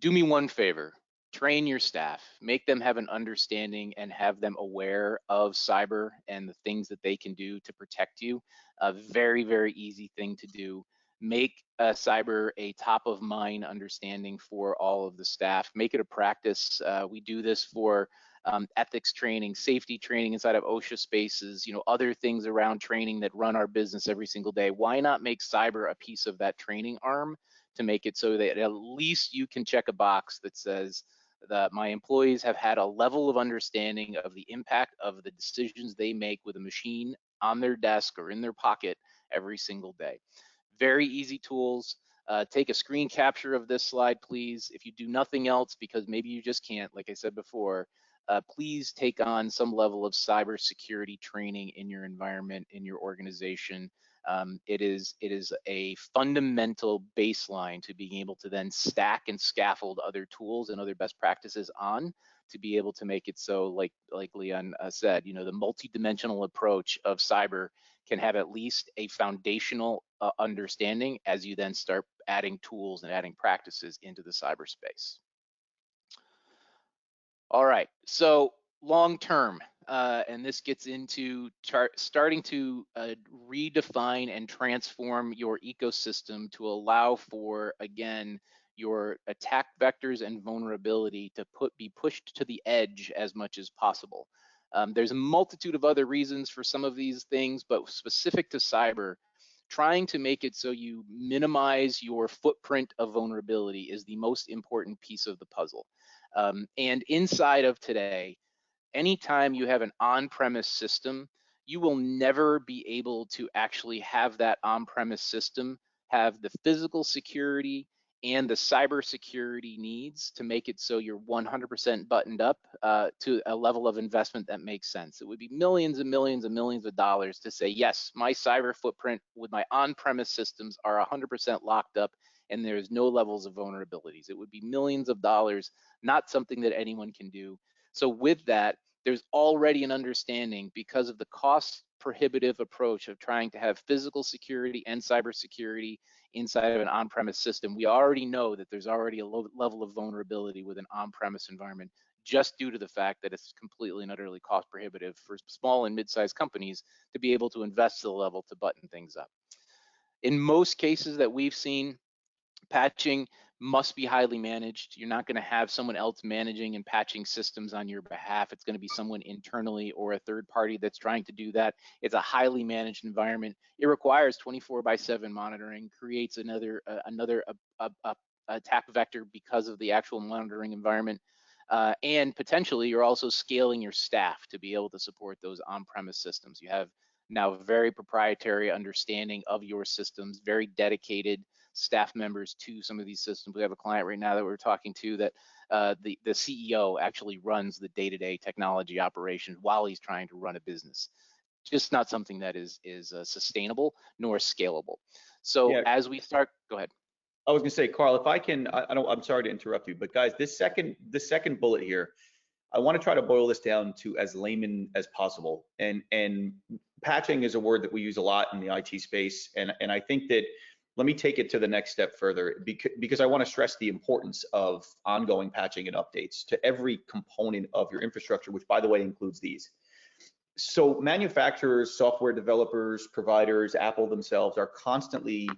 Do me one favor, train your staff, make them have an understanding and have them aware of cyber and the things that they can do to protect you. A very, very easy thing to do. Make cyber a top of mind understanding for all of the staff. Make it a practice. We do this for ethics training, safety training inside of OSHA spaces, other things around training that run our business every single day. Why not make cyber a piece of that training arm to make it so that at least you can check a box that says that my employees have had a level of understanding of the impact of the decisions they make with a machine on their desk or in their pocket every single day. Very easy tools. Take a screen capture of this slide, please. If you do nothing else, because maybe you just can't, like I said before, please take on some level of cybersecurity training in your environment, in your organization. It is a fundamental baseline to being able to then stack and scaffold other tools and other best practices on to be able to make it so, like Leon said, the multidimensional approach of cyber can have at least a foundational understanding as you then start adding tools and adding practices into the cyberspace. All right, so long term, and this gets into starting to redefine and transform your ecosystem to allow for, again, your attack vectors and vulnerability to be pushed to the edge as much as possible. There's a multitude of other reasons for some of these things, but specific to cyber, trying to make it so you minimize your footprint of vulnerability is the most important piece of the puzzle. And inside of today, anytime you have an on-premise system, you will never be able to actually have that on-premise system have the physical security and the cybersecurity needs to make it so you're 100% buttoned up to a level of investment that makes sense. It would be millions and millions and millions of dollars to say, yes, my cyber footprint with my on-premise systems are 100% locked up and there's no levels of vulnerabilities. It would be millions of dollars, not something that anyone can do. So with that, there's already an understanding because of the cost prohibitive approach of trying to have physical security and cybersecurity inside of an on-premise system. We already know that there's already a low level of vulnerability with an on-premise environment just due to the fact that it's completely and utterly cost prohibitive for small and mid-sized companies to be able to invest to the level to button things up. In most cases that we've seen, patching must be highly managed. You're not going to have someone else managing and patching systems on your behalf. It's going to be someone internally or a third party that's trying to do that. It's a highly managed environment. It requires 24/7 monitoring, creates another attack vector because of the actual monitoring environment. And potentially you're also scaling your staff to be able to support those on-premise systems. You have now very proprietary understanding of your systems, very dedicated staff members to some of these systems. We have a client right now that we're talking to that the CEO actually runs the day-to-day technology operation while he's trying to run a business. Just not something that is sustainable nor scalable. So Yeah. as we start, go ahead. I was gonna say, Carl, if I can, I'm sorry to interrupt you, but guys, this second bullet here, I want to try to boil this down to as layman as possible. And patching is a word that we use a lot in the IT space, and I think that let me take it to the next step further because I want to stress the importance of ongoing patching and updates to every component of your infrastructure, which by the way includes these. So manufacturers, software developers, providers, Apple themselves are constantly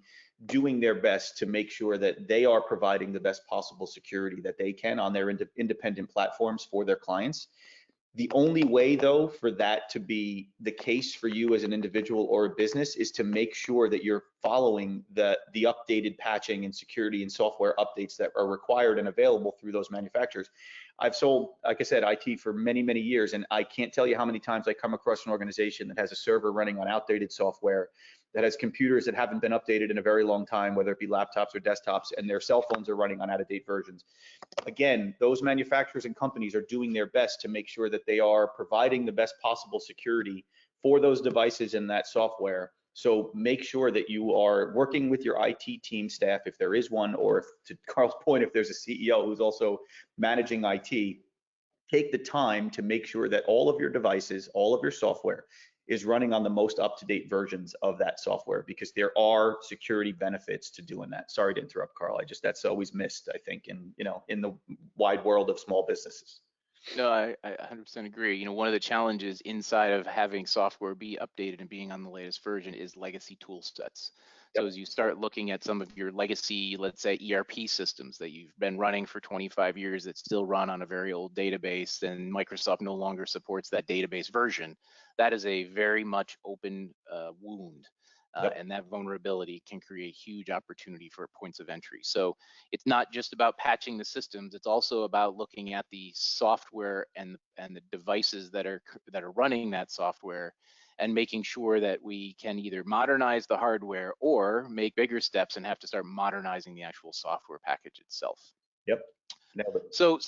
doing their best to make sure that they are providing the best possible security that they can on their independent platforms for their clients. The only way, though, for that to be the case for you as an individual or a business is to make sure that you're following the updated patching and security and software updates that are required and available through those manufacturers. I've sold, like I said, IT for many, many years, and I can't tell you how many times I come across an organization that has a server running on outdated software, that has computers that haven't been updated in a very long time, whether it be laptops or desktops, and their cell phones are running on out-of-date versions. Again, those manufacturers and companies are doing their best to make sure that they are providing the best possible security for those devices and that software. So make sure that you are working with your IT team staff, if there is one, or if, to Carl's point, if there's a CEO who's also managing IT, take the time to make sure that all of your devices, all of your software is running on the most up-to-date versions of that software, because there are security benefits to doing that. Sorry to interrupt, Carl. That's always missed, I think, in the wide world of small businesses. No, I 100% agree. One of the challenges inside of having software be updated and being on the latest version is legacy tool sets. Yep. So as you start looking at some of your legacy, let's say ERP systems that you've been running for 25 years that still run on a very old database, and Microsoft no longer supports that database version, that is a very much open wound. Yep. And that vulnerability can create huge opportunity for points of entry. So it's not just about patching the systems, it's also about looking at the software and the devices that are running that software, and making sure that we can either modernize the hardware or make bigger steps and have to start modernizing the actual software package itself. Yep. Nailed it. So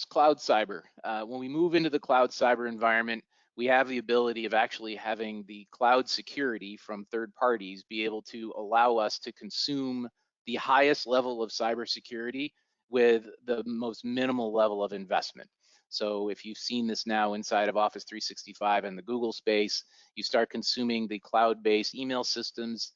cloud cyber, when we move into the cloud cyber environment, we have the ability of actually having the cloud security from third parties be able to allow us to consume the highest level of cybersecurity with the most minimal level of investment. So if you've seen this now inside of Office 365 and the Google space, you start consuming the cloud-based email systems.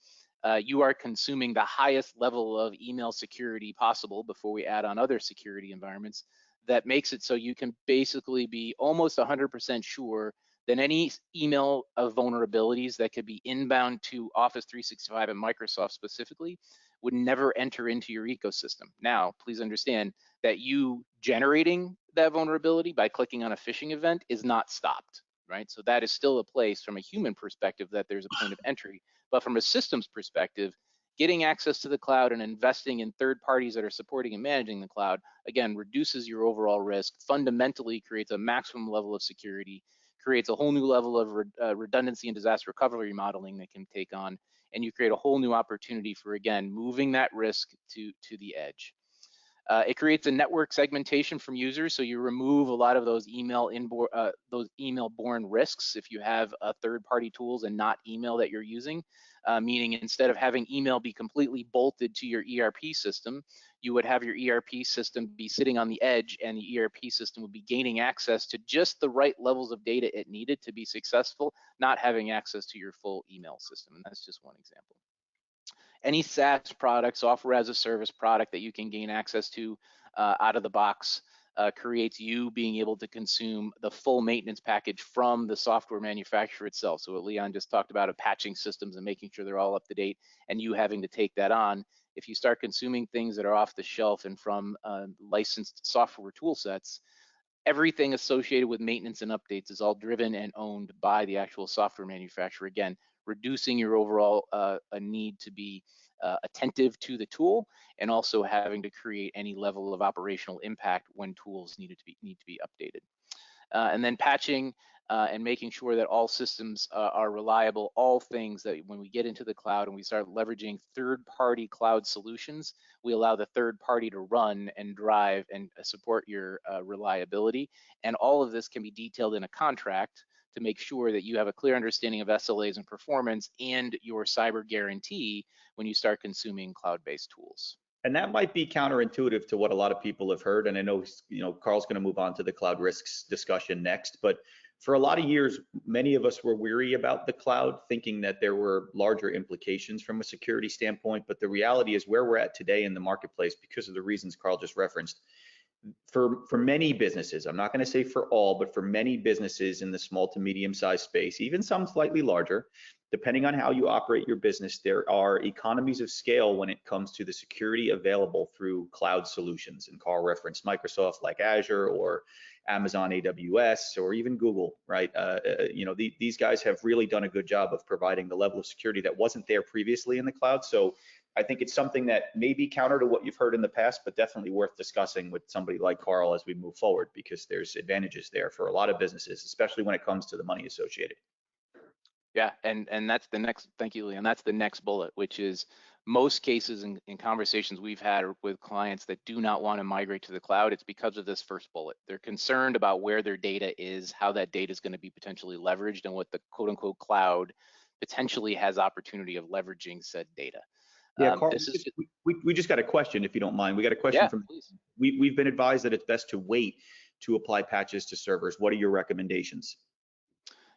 You are consuming the highest level of email security possible before we add on other security environments. That makes it so you can basically be almost 100% sure that any email of vulnerabilities that could be inbound to Office 365 and Microsoft specifically would never enter into your ecosystem. Now, please understand that you generating that vulnerability by clicking on a phishing event is not stopped, right? So that is still a place from a human perspective that there's a point of entry, but from a systems perspective, getting access to the cloud and investing in third parties that are supporting and managing the cloud, again, reduces your overall risk, fundamentally creates a maximum level of security, creates a whole new level of redundancy and disaster recovery modeling that can take on, and you create a whole new opportunity for, again, moving that risk to the edge. It creates a network segmentation from users, so you remove a lot of those email-borne risks if you have third-party tools and not email that you're using. Meaning instead of having email be completely bolted to your ERP system, you would have your ERP system be sitting on the edge, and the ERP system would be gaining access to just the right levels of data it needed to be successful, not having access to your full email system. And that's just one example. Any SaaS product, software as a service product that you can gain access to out of the box creates you being able to consume the full maintenance package from the software manufacturer itself. So what Leon just talked about, of patching systems and making sure they're all up to date, and you having to take that on. If you start consuming things that are off the shelf and from licensed software tool sets, everything associated with maintenance and updates is all driven and owned by the actual software manufacturer. Again, reducing your overall a need to be attentive to the tool, and also having to create any level of operational impact when tools need to be updated. And then patching and making sure that all systems are reliable, all things that when we get into the cloud and we start leveraging third-party cloud solutions, we allow the third party to run and drive and support your reliability. And all of this can be detailed in a contract to make sure that you have a clear understanding of SLAs and performance and your cyber guarantee when you start consuming cloud-based tools. And that might be counterintuitive to what a lot of people have heard. And I know, Carl's going to move on to the cloud risks discussion next. But for a lot of years, many of us were weary about the cloud, thinking that there were larger implications from a security standpoint. But the reality is where we're at today in the marketplace, because of the reasons Carl just referenced, for many businesses, I'm not going to say for all, but for many businesses in the small to medium sized space, even some slightly larger, depending on how you operate your business, there are economies of scale when it comes to the security available through cloud solutions. And Carl referenced Microsoft like Azure or Amazon AWS or even Google, right? These guys have really done a good job of providing the level of security that wasn't there previously in the cloud. So I think it's something that may be counter to what you've heard in the past, but definitely worth discussing with somebody like Carl as we move forward, because there's advantages there for a lot of businesses, especially when it comes to the money associated. Yeah, and that's the next, thank you, Leon, that's the next bullet, which is most cases in conversations we've had with clients that do not want to migrate to the cloud, it's because of this first bullet. They're concerned about where their data is, how that data is going to be potentially leveraged, and what the quote unquote cloud potentially has opportunity of leveraging said data. Yeah, Carl, we just got a question, if you don't mind. We got a question from, please. We've been advised that it's best to wait to apply patches to servers. What are your recommendations?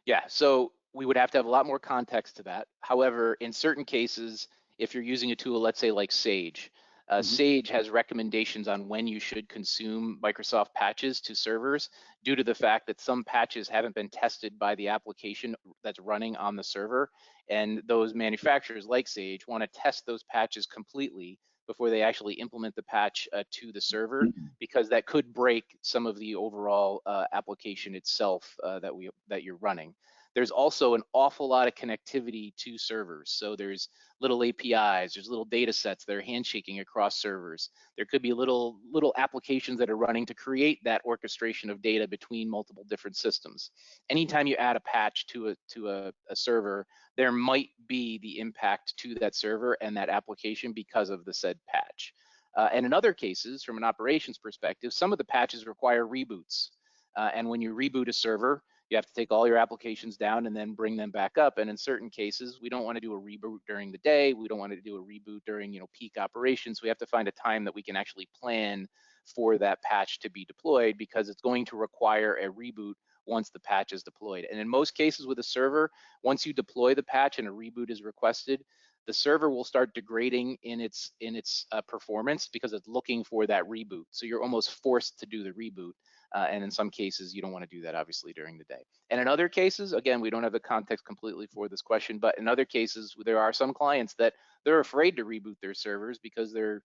Yeah, so we would have to have a lot more context to that. However, in certain cases, if you're using a tool, let's say like Sage, Sage has recommendations on when you should consume Microsoft patches to servers due to the fact that some patches haven't been tested by the application that's running on the server. And those manufacturers like Sage want to test those patches completely before they actually implement the patch to the server, because that could break some of the overall application itself that you're running. There's also an awful lot of connectivity to servers. So there's little APIs, there's little data sets that are handshaking across servers. There could be little applications that are running to create that orchestration of data between multiple different systems. Anytime you add a patch to a server, there might be the impact to that server and that application because of the said patch. And in other cases, from an operations perspective, some of the patches require reboots. And when you reboot a server, you have to take all your applications down and then bring them back up. And in certain cases, we don't want to do a reboot during the day. We don't want to do a reboot during peak operations. We have to find a time that we can actually plan for that patch to be deployed, because it's going to require a reboot once the patch is deployed. And in most cases with a server, once you deploy the patch and a reboot is requested, the server will start degrading in its performance because it's looking for that reboot. So you're almost forced to do the reboot. And in some cases, you don't want to do that, obviously, during the day. And in other cases, again, we don't have the context completely for this question, but in other cases, there are some clients that they're afraid to reboot their servers because they're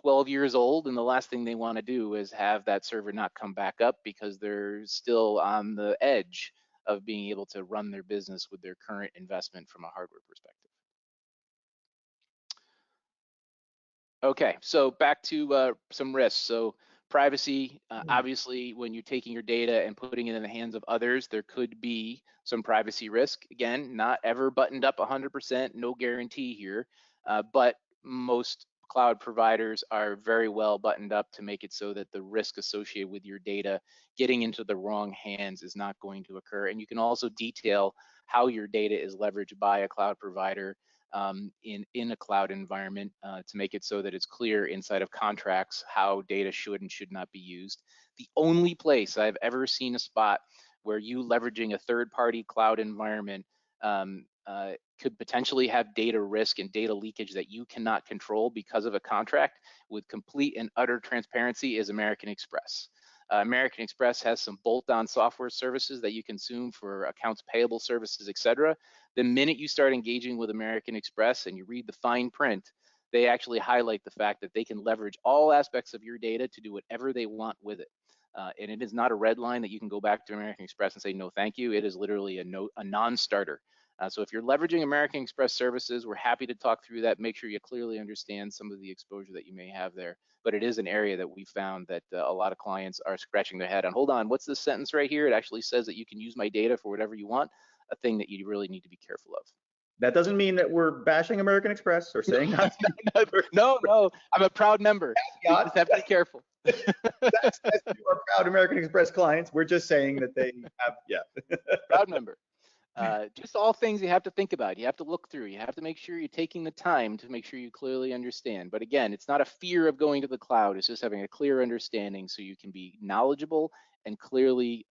12 years old, and the last thing they want to do is have that server not come back up because they're still on the edge of being able to run their business with their current investment from a hardware perspective. Okay, so back to some risks. So privacy, obviously, when you're taking your data and putting it in the hands of others, there could be some privacy risk. Again, not ever buttoned up 100%, no guarantee here, but most cloud providers are very well buttoned up to make it so that the risk associated with your data getting into the wrong hands is not going to occur. And you can also detail how your data is leveraged by a cloud provider in a cloud environment to make it so that it's clear inside of contracts how data should and should not be used. The only place I've ever seen a spot where you leveraging a third-party cloud environment could potentially have data risk and data leakage that you cannot control because of a contract with complete and utter transparency is American Express. American Express has some bolt-on software services that you consume for accounts payable services, et cetera. The minute you start engaging with American Express and you read the fine print, they actually highlight the fact that they can leverage all aspects of your data to do whatever they want with it. And it is not a red line that you can go back to American Express and say, no, thank you. It is literally a non-starter. So if you're leveraging American Express services, we're happy to talk through that. Make sure you clearly understand some of the exposure that you may have there. But it is an area that we found that a lot of clients are scratching their head on. Hold on, what's this sentence right here? It actually says that you can use my data for whatever you want, a thing that you really need to be careful of. That doesn't mean that we're bashing American Express or saying not to. No, I'm a proud member. We just have to be careful. That's to our proud American Express clients. We're just saying that they have, yeah. Proud member. Just all things you have to think about. You have to look through. You have to make sure you're taking the time to make sure you clearly understand. But again, it's not a fear of going to the cloud. It's just having a clear understanding so you can be knowledgeable and clearly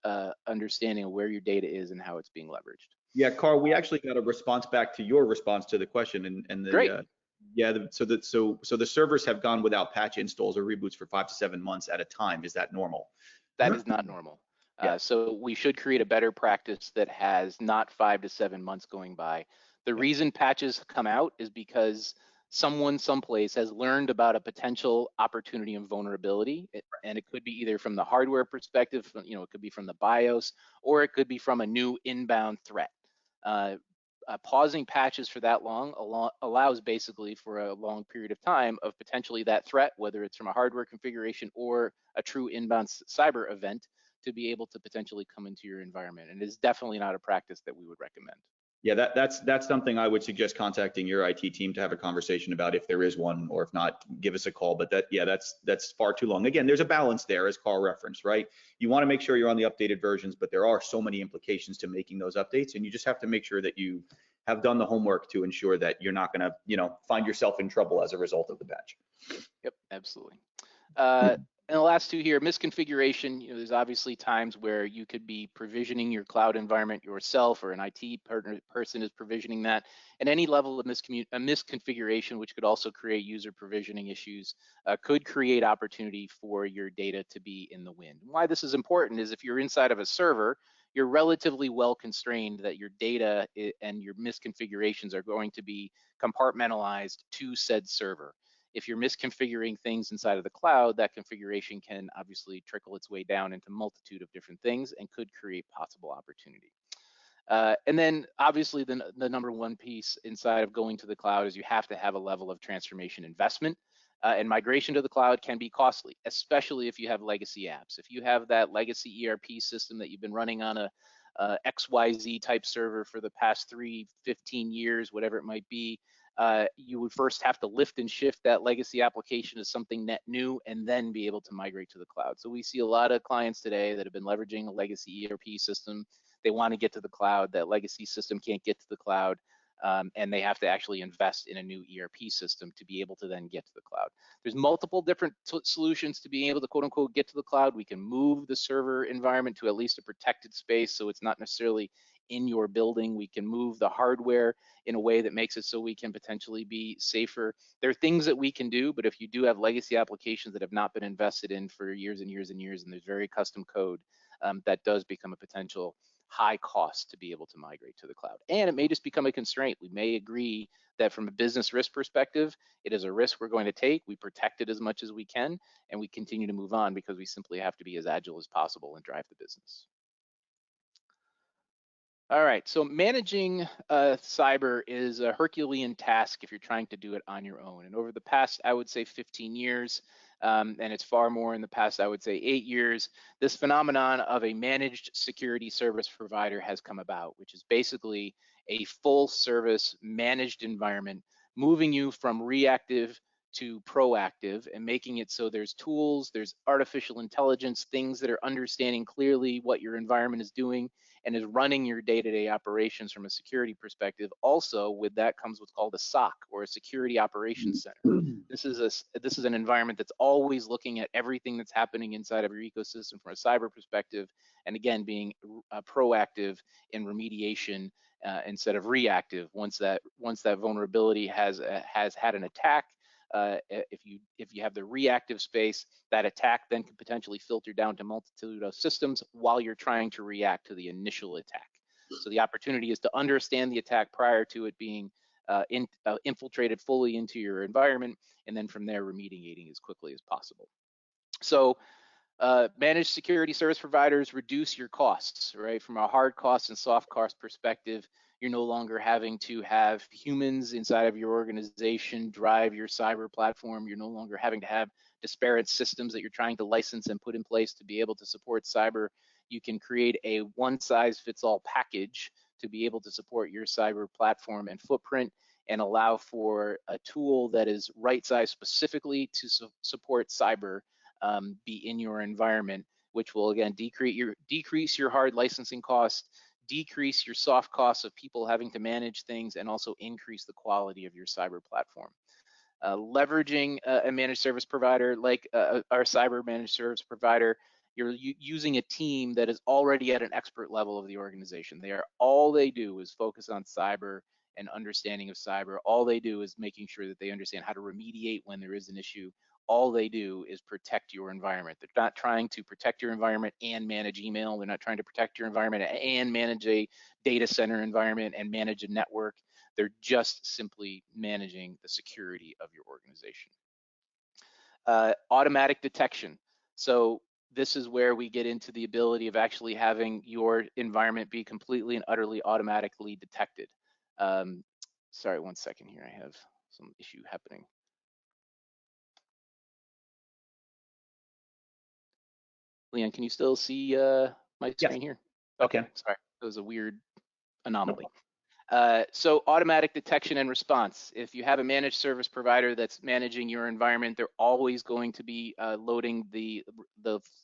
understanding of where your data is and how it's being leveraged. Yeah, Carl, we actually got a response back to your response to the question, and Great. so the servers have gone without patch installs or reboots for 5 to 7 months at a time. Is that normal? That is not normal. Yeah. So we should create a better practice that has not 5 to 7 months going by. The Yeah. reason patches come out is because someone someplace has learned about a potential opportunity and vulnerability, and it could be either from the hardware perspective, it could be from the BIOS, or it could be from a new inbound threat. Pausing patches for that long allows basically for a long period of time of potentially that threat, whether it's from a hardware configuration or a true inbound cyber event, to be able to potentially come into your environment. And it is definitely not a practice that we would recommend. Yeah, that's something I would suggest contacting your IT team to have a conversation about if there is one, or if not, give us a call. But that's far too long. Again, there's a balance there, as Carl referenced, right? You want to make sure you're on the updated versions, but there are so many implications to making those updates, and you just have to make sure that you have done the homework to ensure that you're not going to, find yourself in trouble as a result of the patch. Yep, absolutely. And the last two here, misconfiguration. There's obviously times where you could be provisioning your cloud environment yourself, or an IT person is provisioning that. And any level of misconfiguration, which could also create user provisioning issues, could create opportunity for your data to be in the wind. Why this is important is if you're inside of a server, you're relatively well constrained that your data and your misconfigurations are going to be compartmentalized to said server. If you're misconfiguring things inside of the cloud, that configuration can obviously trickle its way down into a multitude of different things and could create possible opportunity. And then obviously the number one piece inside of going to the cloud is you have to have a level of transformation investment. And migration to the cloud can be costly, especially if you have legacy apps. If you have that legacy ERP system that you've been running on a XYZ type server for the past 15 years, whatever it might be, you would first have to lift and shift that legacy application to something net new and then be able to migrate to the cloud. So we see a lot of clients today that have been leveraging a legacy ERP system. They want to get to the cloud. That legacy system can't get to the cloud. And they have to actually invest in a new ERP system to be able to then get to the cloud. There's multiple different solutions to being able to quote unquote get to the cloud. We can move the server environment to at least a protected space so it's not necessarily in your building. We can move the hardware in a way that makes it so we can potentially be safer. There are things that we can do, but if you do have legacy applications that have not been invested in for years and years and years, and there's very custom code, that does become a potential high cost to be able to migrate to the cloud. And it may just become a constraint. We may agree that from a business risk perspective, it is a risk we're going to take. We protect it as much as we can, and we continue to move on because we simply have to be as agile as possible and drive the business. All right, so managing cyber is a Herculean task if you're trying to do it on your own. And over the past, I would say 15 years, and it's far more in the past, I would say 8 years, this phenomenon of a managed security service provider has come about, which is basically a full service managed environment, moving you from reactive to proactive and making it so there's tools, there's artificial intelligence, things that are understanding clearly what your environment is doing and is running your day-to-day operations from a security perspective. Also, with that comes what's called a SOC, or a security operations center. This is an environment that's always looking at everything that's happening inside of your ecosystem from a cyber perspective, and again, being proactive in remediation instead of reactive. Once that vulnerability has had an attack, if you have the reactive space, that attack then can potentially filter down to multitude of systems while you're trying to react to the initial attack. So the opportunity is to understand the attack prior to it being infiltrated fully into your environment, and then from there remediating as quickly as possible. So managed security service providers reduce your costs, right? From a hard cost and soft cost perspective, you're no longer having to have humans inside of your organization drive your cyber platform. You're no longer having to have disparate systems that you're trying to license and put in place to be able to support cyber. You can create a one-size-fits-all package to be able to support your cyber platform and footprint, and allow for a tool that is right-sized specifically to support cyber be in your environment, which will again decrease your hard licensing cost, decrease your soft costs of people having to manage things, and also increase the quality of your cyber platform. Leveraging a managed service provider like our cyber managed service provider, you're using a team that is already at an expert level of the organization. All they do is focus on cyber and understanding of cyber. All they do is making sure that they understand how to remediate when there is an issue. All they do is protect your environment. They're not trying to protect your environment and manage email. They're not trying to protect your environment and manage a data center environment and manage a network. They're just simply managing the security of your organization. Automatic detection. So this is where we get into the ability of actually having your environment be completely and utterly automatically detected. Sorry, 1 second here. I have some issue happening. Leon, can you still see my screen here? Okay. Sorry, it was a weird anomaly. No. So automatic detection and response. If you have a managed service provider that's managing your environment, they're always going to be loading the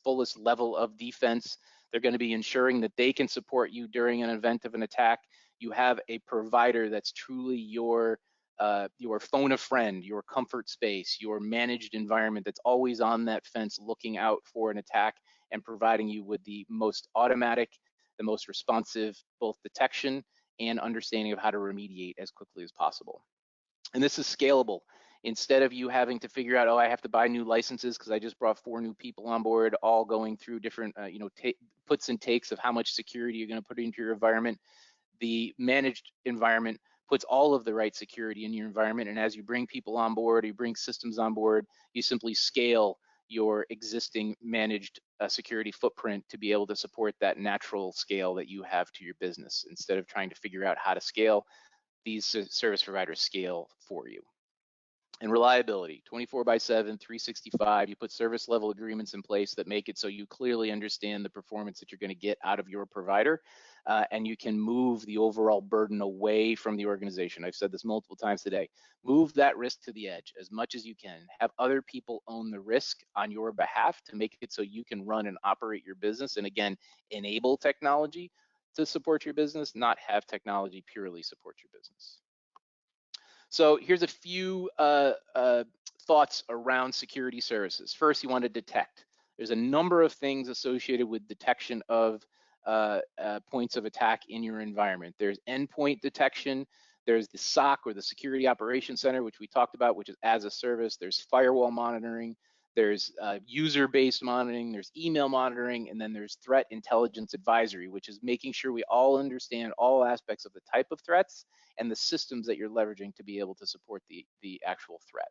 fullest level of defense. They're going to be ensuring that they can support you during an event of an attack. You have a provider that's truly your phone a friend, your comfort space, your managed environment that's always on that fence looking out for an attack and providing you with the most automatic, the most responsive, both detection and understanding of how to remediate as quickly as possible. And this is scalable. Instead of you having to figure out, oh, I have to buy new licenses because I just brought 4 new people on board, all going through different puts and takes of how much security you're going to put into your environment, the managed environment puts all of the right security in your environment. And as you bring people on board, you bring systems on board, you simply scale your existing managed security footprint to be able to support that natural scale that you have to your business. Instead of trying to figure out how to scale, these service providers scale for you. And reliability, 24/7, 365, you put service level agreements in place that make it so you clearly understand the performance that you're going to get out of your provider, and you can move the overall burden away from the organization. I've said this multiple times today. Move that risk to the edge as much as you can. Have other people own the risk on your behalf to make it so you can run and operate your business, and again, enable technology to support your business, not have technology purely support your business. So here's a few thoughts around security services. First, you want to detect. There's a number of things associated with detection of points of attack in your environment. There's endpoint detection. There's the SOC, or the Security Operations Center, which we talked about, which is as a service. There's firewall monitoring. There's user-based monitoring. There's email monitoring. And then there's threat intelligence advisory, which is making sure we all understand all aspects of the type of threats and the systems that you're leveraging to be able to support the actual threat.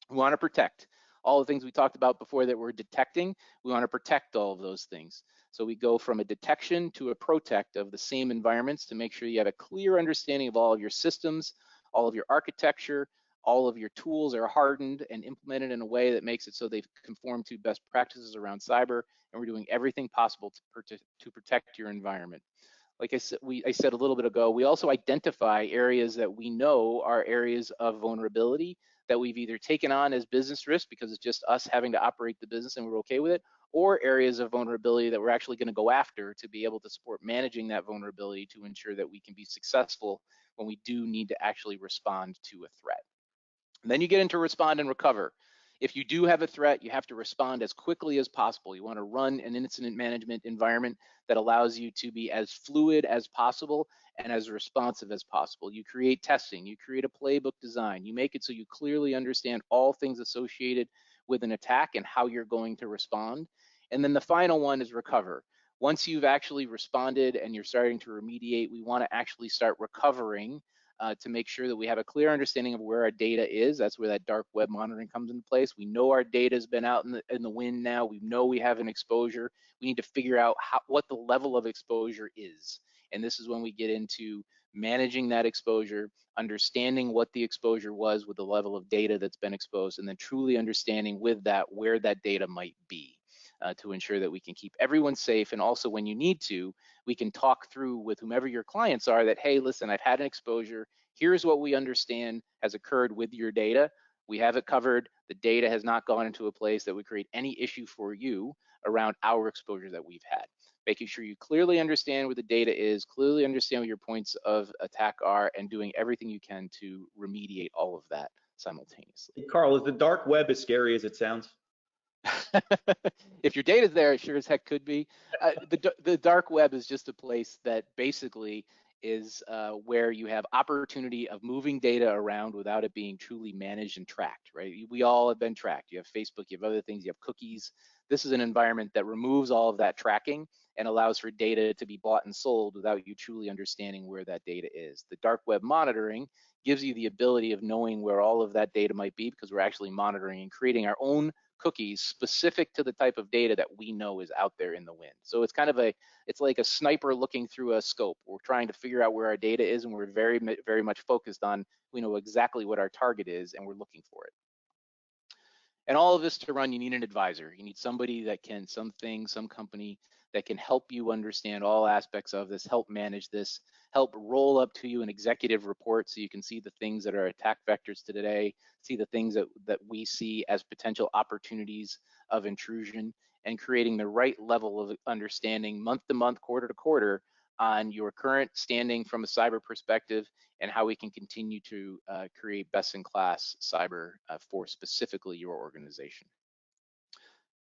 We want to protect. all the things we talked about before that we're detecting, we want to protect all of those things. So we go from a detection to a protect of the same environments to make sure you have a clear understanding of all of your systems, all of your architecture, all of your tools are hardened and implemented in a way that makes it so they conform to best practices around cyber, and we're doing everything possible to protect your environment. Like I said a little bit ago, we also identify areas that we know are areas of vulnerability that we've either taken on as business risk because it's just us having to operate the business and we're okay with it, or areas of vulnerability that we're actually going to go after to be able to support managing that vulnerability to ensure that we can be successful when we do need to actually respond to a threat. And then you get into respond and recover. If you do have a threat, you have to respond as quickly as possible. You want to run an incident management environment that allows you to be as fluid as possible and as responsive as possible. You create testing, you create a playbook design, you make it so you clearly understand all things associated with an attack and how you're going to respond. And then the final one is recover. Once you've actually responded and you're starting to remediate, we want to actually start recovering to make sure that we have a clear understanding of where our data is. That's where that dark web monitoring comes into place. We know our data has been out in the wind now. We know we have an exposure. We need to figure out what the level of exposure is. And this is when we get into managing that exposure, understanding what the exposure was with the level of data that's been exposed, and then truly understanding with that where that data might be. To ensure that we can keep everyone safe, and also when you need to, we can talk through with whomever your clients are that, hey, listen, I've had an exposure. Here's what we understand has occurred with your data. We have it covered. The data has not gone into a place that would create any issue for you around our exposure that we've had. Making sure you clearly understand where the data is, clearly understand what your points of attack are, and doing everything you can to remediate all of that simultaneously. Carl, is the dark web as scary as it sounds? If your data's there, it sure as heck could be. The dark web is just a place that basically is where you have opportunity of moving data around without it being truly managed and tracked, right? We all have been tracked. You have Facebook, you have other things, you have cookies. This is an environment that removes all of that tracking and allows for data to be bought and sold without you truly understanding where that data is. The dark web monitoring gives you the ability of knowing where all of that data might be, because we're actually monitoring and creating our own cookies specific to the type of data that we know is out there in the wind. So it's kind of it's like a sniper looking through a scope. We're trying to figure out where our data is, and we're very, very much focused on, we know exactly what our target is, and we're looking for it. And all of this to run, you need an advisor. You need somebody that can, some company that can help you understand all aspects of this, help manage this, help roll up to you an executive report so you can see the things that are attack vectors to today, see the things that we see as potential opportunities of intrusion, and creating the right level of understanding month to month, quarter to quarter on your current standing from a cyber perspective, and how we can continue to create best-in-class cyber for specifically your organization.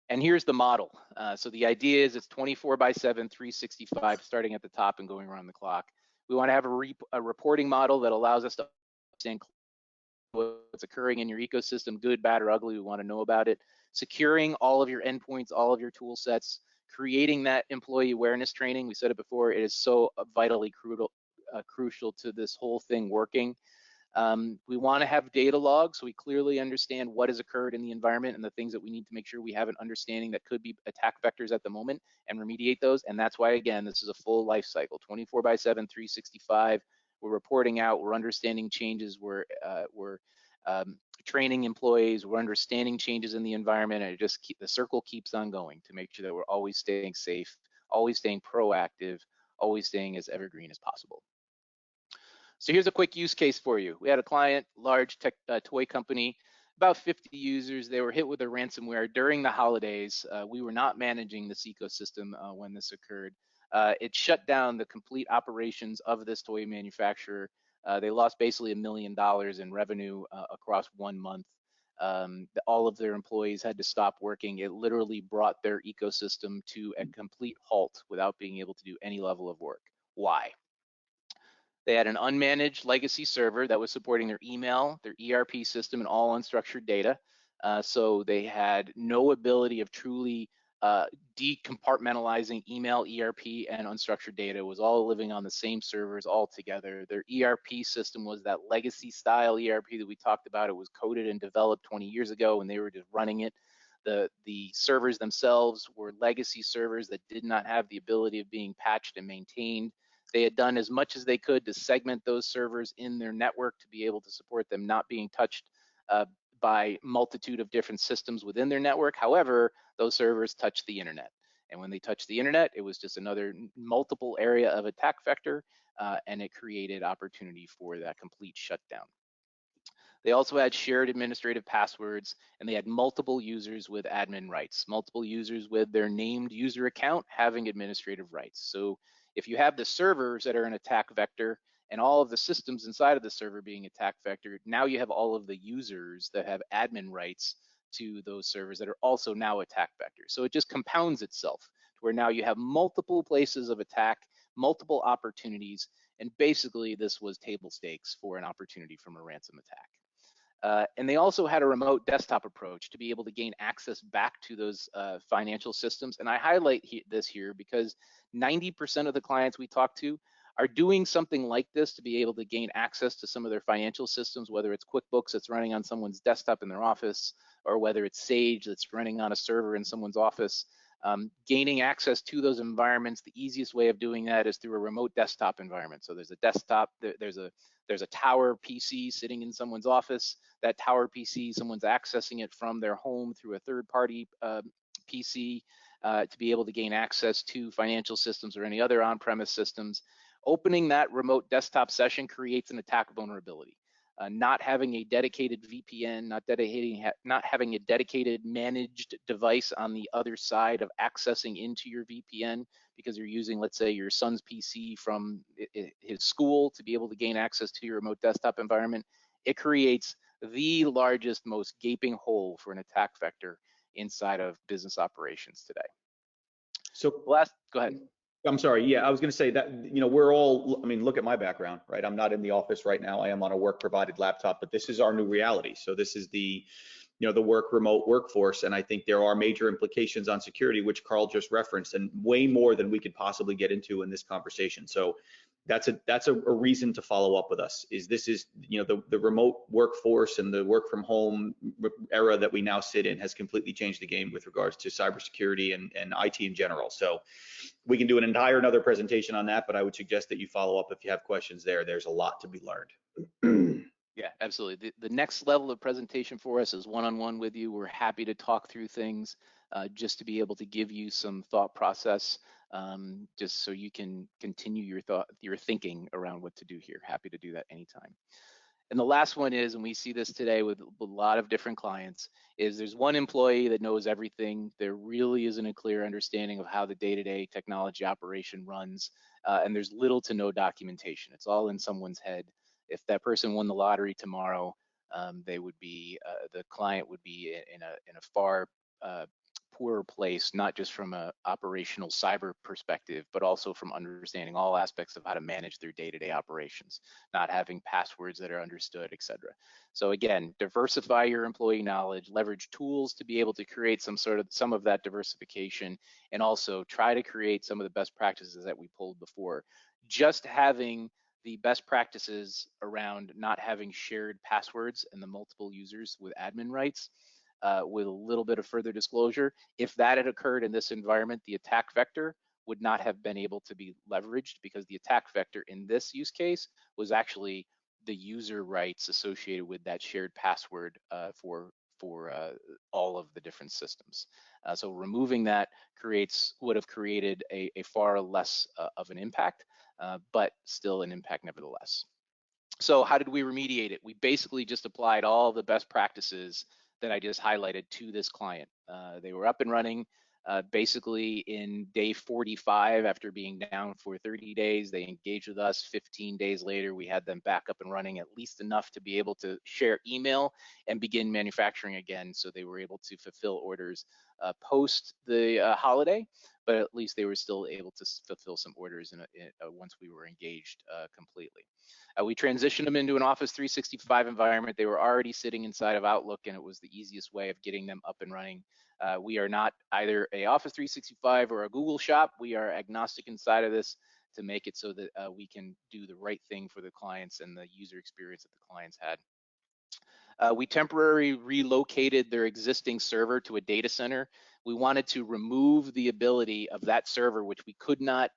And here's the model. So the idea is it's 24/7, 365, starting at the top and going around the clock. We want to have a reporting model that allows us to understand what's occurring in your ecosystem, good, bad, or ugly. We want to know about it. Securing all of your endpoints, all of your tool sets, creating that employee awareness training. We said it before, it is so vitally crucial to this whole thing working. We want to have data logs so we clearly understand what has occurred in the environment and the things that we need to make sure we have an understanding that could be attack vectors at the moment, and remediate those. And that's why, again, this is a full life cycle, 24/7, 365. We're reporting out, we're understanding changes, we're training employees, we're understanding changes in the environment, and the circle keeps on going to make sure that we're always staying safe, always staying proactive, always staying as evergreen as possible. So here's a quick use case for you. We had a client, large tech toy company, about 50 users. They were hit with a ransomware during the holidays. We were not managing this ecosystem when this occurred. It shut down the complete operations of this toy manufacturer. They lost basically $1 million in revenue across 1 month. All of their employees had to stop working. It literally brought their ecosystem to a complete halt without being able to do any level of work. Why? They had an unmanaged legacy server that was supporting their email, their ERP system, and all unstructured data. So they had no ability of truly decompartmentalizing email, ERP, and unstructured data was all living on the same servers all together. Their ERP system was that legacy style ERP that we talked about. It was coded and developed 20 years ago, and they were just running it. The servers themselves were legacy servers that did not have the ability of being patched and maintained. They had done as much as they could to segment those servers in their network to be able to support them not being touched by multitude of different systems within their network. However, those servers touched the internet. And when they touched the internet, it was just another multiple area of attack vector, and it created opportunity for that complete shutdown. They also had shared administrative passwords, and they had multiple users with admin rights, multiple users with their named user account having administrative rights. So if you have the servers that are an attack vector and all of the systems inside of the server being attack vector, now you have all of the users that have admin rights to those servers that are also now attack vectors. So it just compounds itself to where now you have multiple places of attack, multiple opportunities, and basically this was table stakes for an opportunity from a ransom attack. And they also had a remote desktop approach to be able to gain access back to those financial systems. And I highlight this here because 90% of the clients we talk to are doing something like this to be able to gain access to some of their financial systems, whether it's QuickBooks that's running on someone's desktop in their office, or whether it's Sage that's running on a server in someone's office. Gaining access to those environments, the easiest way of doing that is through a remote desktop environment. So there's a desktop, there's a tower PC sitting in someone's office. That tower PC, someone's accessing it from their home through a third-party PC to be able to gain access to financial systems or any other on-premise systems. Opening that remote desktop session creates an attack vulnerability. Not having a dedicated VPN, not having a dedicated managed device on the other side of accessing into your VPN because you're using, let's say, your son's PC from his school to be able to gain access to your remote desktop environment, it creates the largest, most gaping hole for an attack vector inside of business operations today. So go ahead. I'm sorry. Yeah, I was going to say that, we're all, I mean, look at my background, right? I'm not in the office right now. I am on a work provided laptop, but this is our new reality. So this is the work remote workforce. And I think there are major implications on security, which Carl just referenced, and way more than we could possibly get into in this conversation. So that's a reason to follow up with us. This is the remote workforce and the work from home era that we now sit in has completely changed the game with regards to cybersecurity and IT in general. So we can do another presentation on that, but I would suggest that you follow up if you have questions there. There's a lot to be learned. Yeah, absolutely. The next level of presentation for us is one-on-one with you. We're happy to talk through things just to be able to give you some thought process, just so you can continue your thinking around what to do here. Happy to do that anytime. And the last one is, and we see this today with a lot of different clients, is there's one employee that knows everything. There really isn't a clear understanding of how the day-to-day technology operation runs, and there's little to no documentation. It's all in someone's head. If that person won the lottery tomorrow, the client would be in a far poorer place, not just from a operational cyber perspective, but also from understanding all aspects of how to manage their day-to-day operations, not having passwords that are understood, etc. So again, diversify your employee knowledge, leverage tools to be able to create some of that diversification, and also try to create some of the best practices that we pulled before. Just having the best practices around not having shared passwords and the multiple users with admin rights, with a little bit of further disclosure, if that had occurred in this environment, the attack vector would not have been able to be leveraged, because the attack vector in this use case was actually the user rights associated with that shared password for all of the different systems. So removing that would have created a far less of an impact, but still an impact nevertheless. So how did we remediate it? We basically just applied all the best practices that I just highlighted to this client. They were up and running basically in day 45 after being down for 30 days. They engaged with us. 15 days later, we had them back up and running, at least enough to be able to share email and begin manufacturing again. So they were able to fulfill orders post the holiday, but at least they were still able to fulfill some orders once we were engaged completely. We transitioned them into an Office 365 environment. They were already sitting inside of Outlook, and it was the easiest way of getting them up and running We are not either a Office 365 or a Google shop. We are agnostic inside of this to make it so that we can do the right thing for the clients and the user experience that the clients had. We temporarily relocated their existing server to a data center. We wanted to remove the ability of that server, which we could not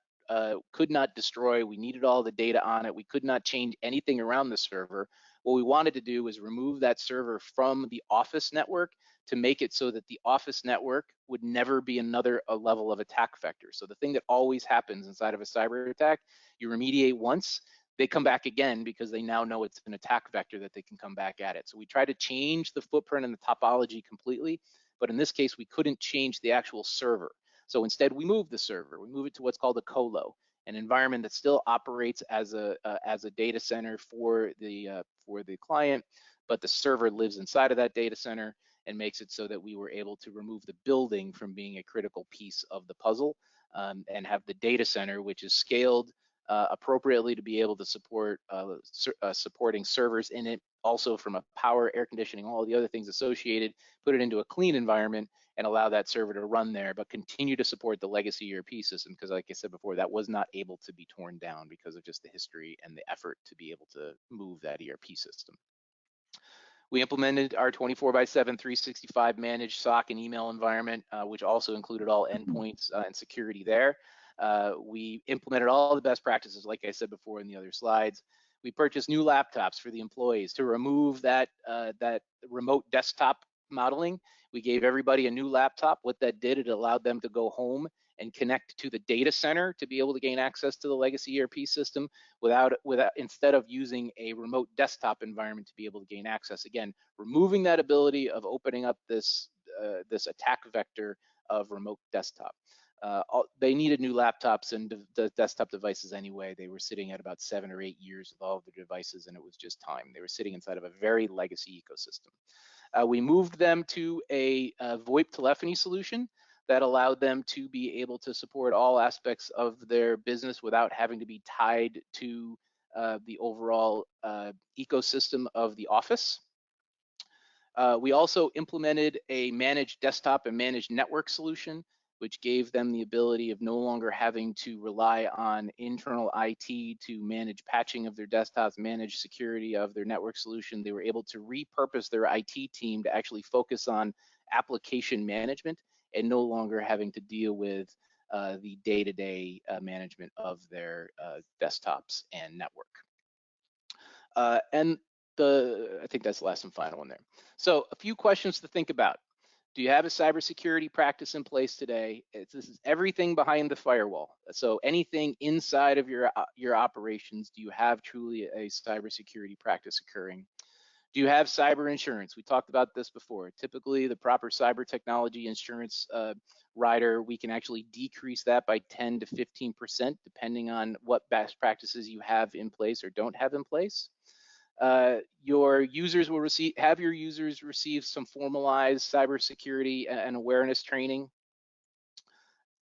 destroy. We needed all the data on it. We could not change anything around the server. What we wanted to do was remove that server from the Office network to make it so that the Office network would never be another level of attack vector. So the thing that always happens inside of a cyber attack, you remediate once, they come back again because they now know it's an attack vector that they can come back at it. So we try to change the footprint and the topology completely, but in this case, we couldn't change the actual server. So instead, we move the server. We move it to what's called a colo, an environment that still operates as a data center for the client, but the server lives inside of that data center and makes it so that we were able to remove the building from being a critical piece of the puzzle, and have the data center, which is scaled appropriately to be able to support supporting servers in it, also from a power, air conditioning, all the other things associated, put it into a clean environment and allow that server to run there, but continue to support the legacy ERP system, because like I said before, that was not able to be torn down because of just the history and the effort to be able to move that ERP system. We implemented our 24/7 365 managed SOC and email environment, which also included all endpoints and security there. We implemented all the best practices, like I said before in the other slides. We purchased new laptops for the employees to remove that remote desktop modeling. We gave everybody a new laptop. What that did, it allowed them to go home and connect to the data center to be able to gain access to the legacy ERP system instead of using a remote desktop environment to be able to gain access. Again, removing that ability of opening up this attack vector of remote desktop. They needed new laptops and the desktop devices anyway. They were sitting at about 7 or 8 years with all of the devices, and it was just time. They were sitting inside of a very legacy ecosystem. We moved them to a VoIP telephony solution that allowed them to be able to support all aspects of their business without having to be tied to the overall ecosystem of the office. We also implemented a managed desktop and managed network solution, which gave them the ability of no longer having to rely on internal IT to manage patching of their desktops, manage security of their network solution. They were able to repurpose their IT team to actually focus on application management and no longer having to deal with the day-to-day management of their desktops and network. I think that's the last and final one there. So a few questions to think about. Do you have a cybersecurity practice in place today? This is everything behind the firewall. So anything inside of your operations, do you have truly a cybersecurity practice occurring? Do you have cyber insurance? We talked about this before. Typically, the proper cyber technology insurance rider, we can actually decrease that by 10 to 15%, depending on what best practices you have in place or don't have in place. Your users will have your users receive some formalized cybersecurity and awareness training.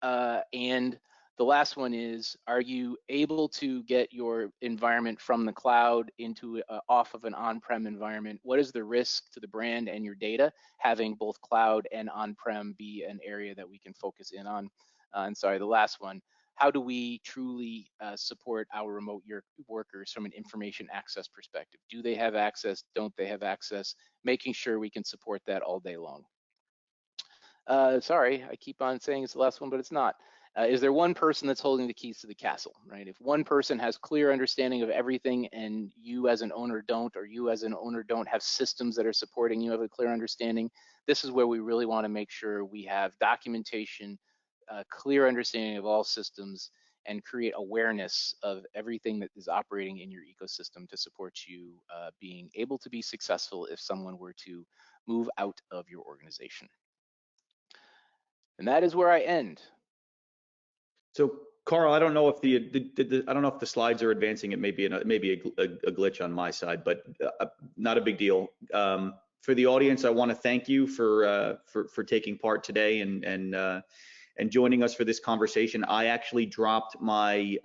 And the last one is, are you able to get your environment from the cloud into off of an on-prem environment? What is the risk to the brand and your data having both cloud and on-prem be an area that we can focus in on? And sorry, the last one, how do we truly support our remote workers from an information access perspective? Do they have access? Don't they have access? Making sure we can support that all day long. Sorry, I keep on saying it's the last one, but it's not. Is there one person that's holding the keys to the castle, right? If one person has clear understanding of everything and you as an owner don't, or you as an owner don't have systems that are supporting you have a clear understanding, this is where we really want to make sure we have documentation, clear understanding of all systems, and create awareness of everything that is operating in your ecosystem to support you being able to be successful if someone were to move out of your organization. And that is where I end. So, Carl, I don't know if I don't know if the slides are advancing. It may be a glitch on my side, but not a big deal. For the audience, I want to thank you for taking part today and joining us for this conversation. I actually dropped my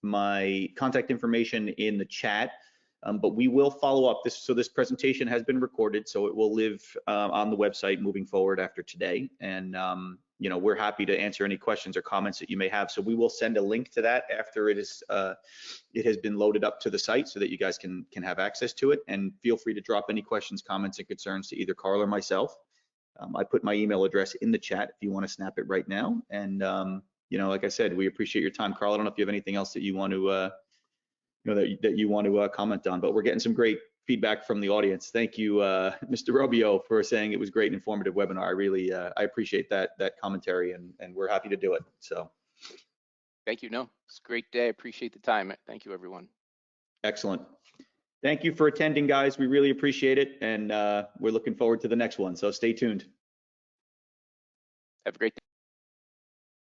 my contact information in the chat. But we will follow up. This presentation has been recorded, so it will live on the website moving forward after today. And we're happy to answer any questions or comments that you may have. So we will send a link to that after it has been loaded up to the site, so that you guys can have access to it. And feel free to drop any questions, comments, and concerns to either Carl or myself. I put my email address in the chat if you want to snap it right now. And like I said, we appreciate your time, Carl. I don't know if you have anything else that you want to that you want to comment on, but we're getting some great feedback from the audience. Thank you, Mr. Robio, for saying it was great and informative webinar. I really I appreciate that commentary, and we're happy to do it. So Thank you. No, it's a great day. I appreciate the time. Thank you, everyone. Excellent. Thank you for attending, guys. We really appreciate it, and we're looking forward to the next one. So stay tuned. Have a great day.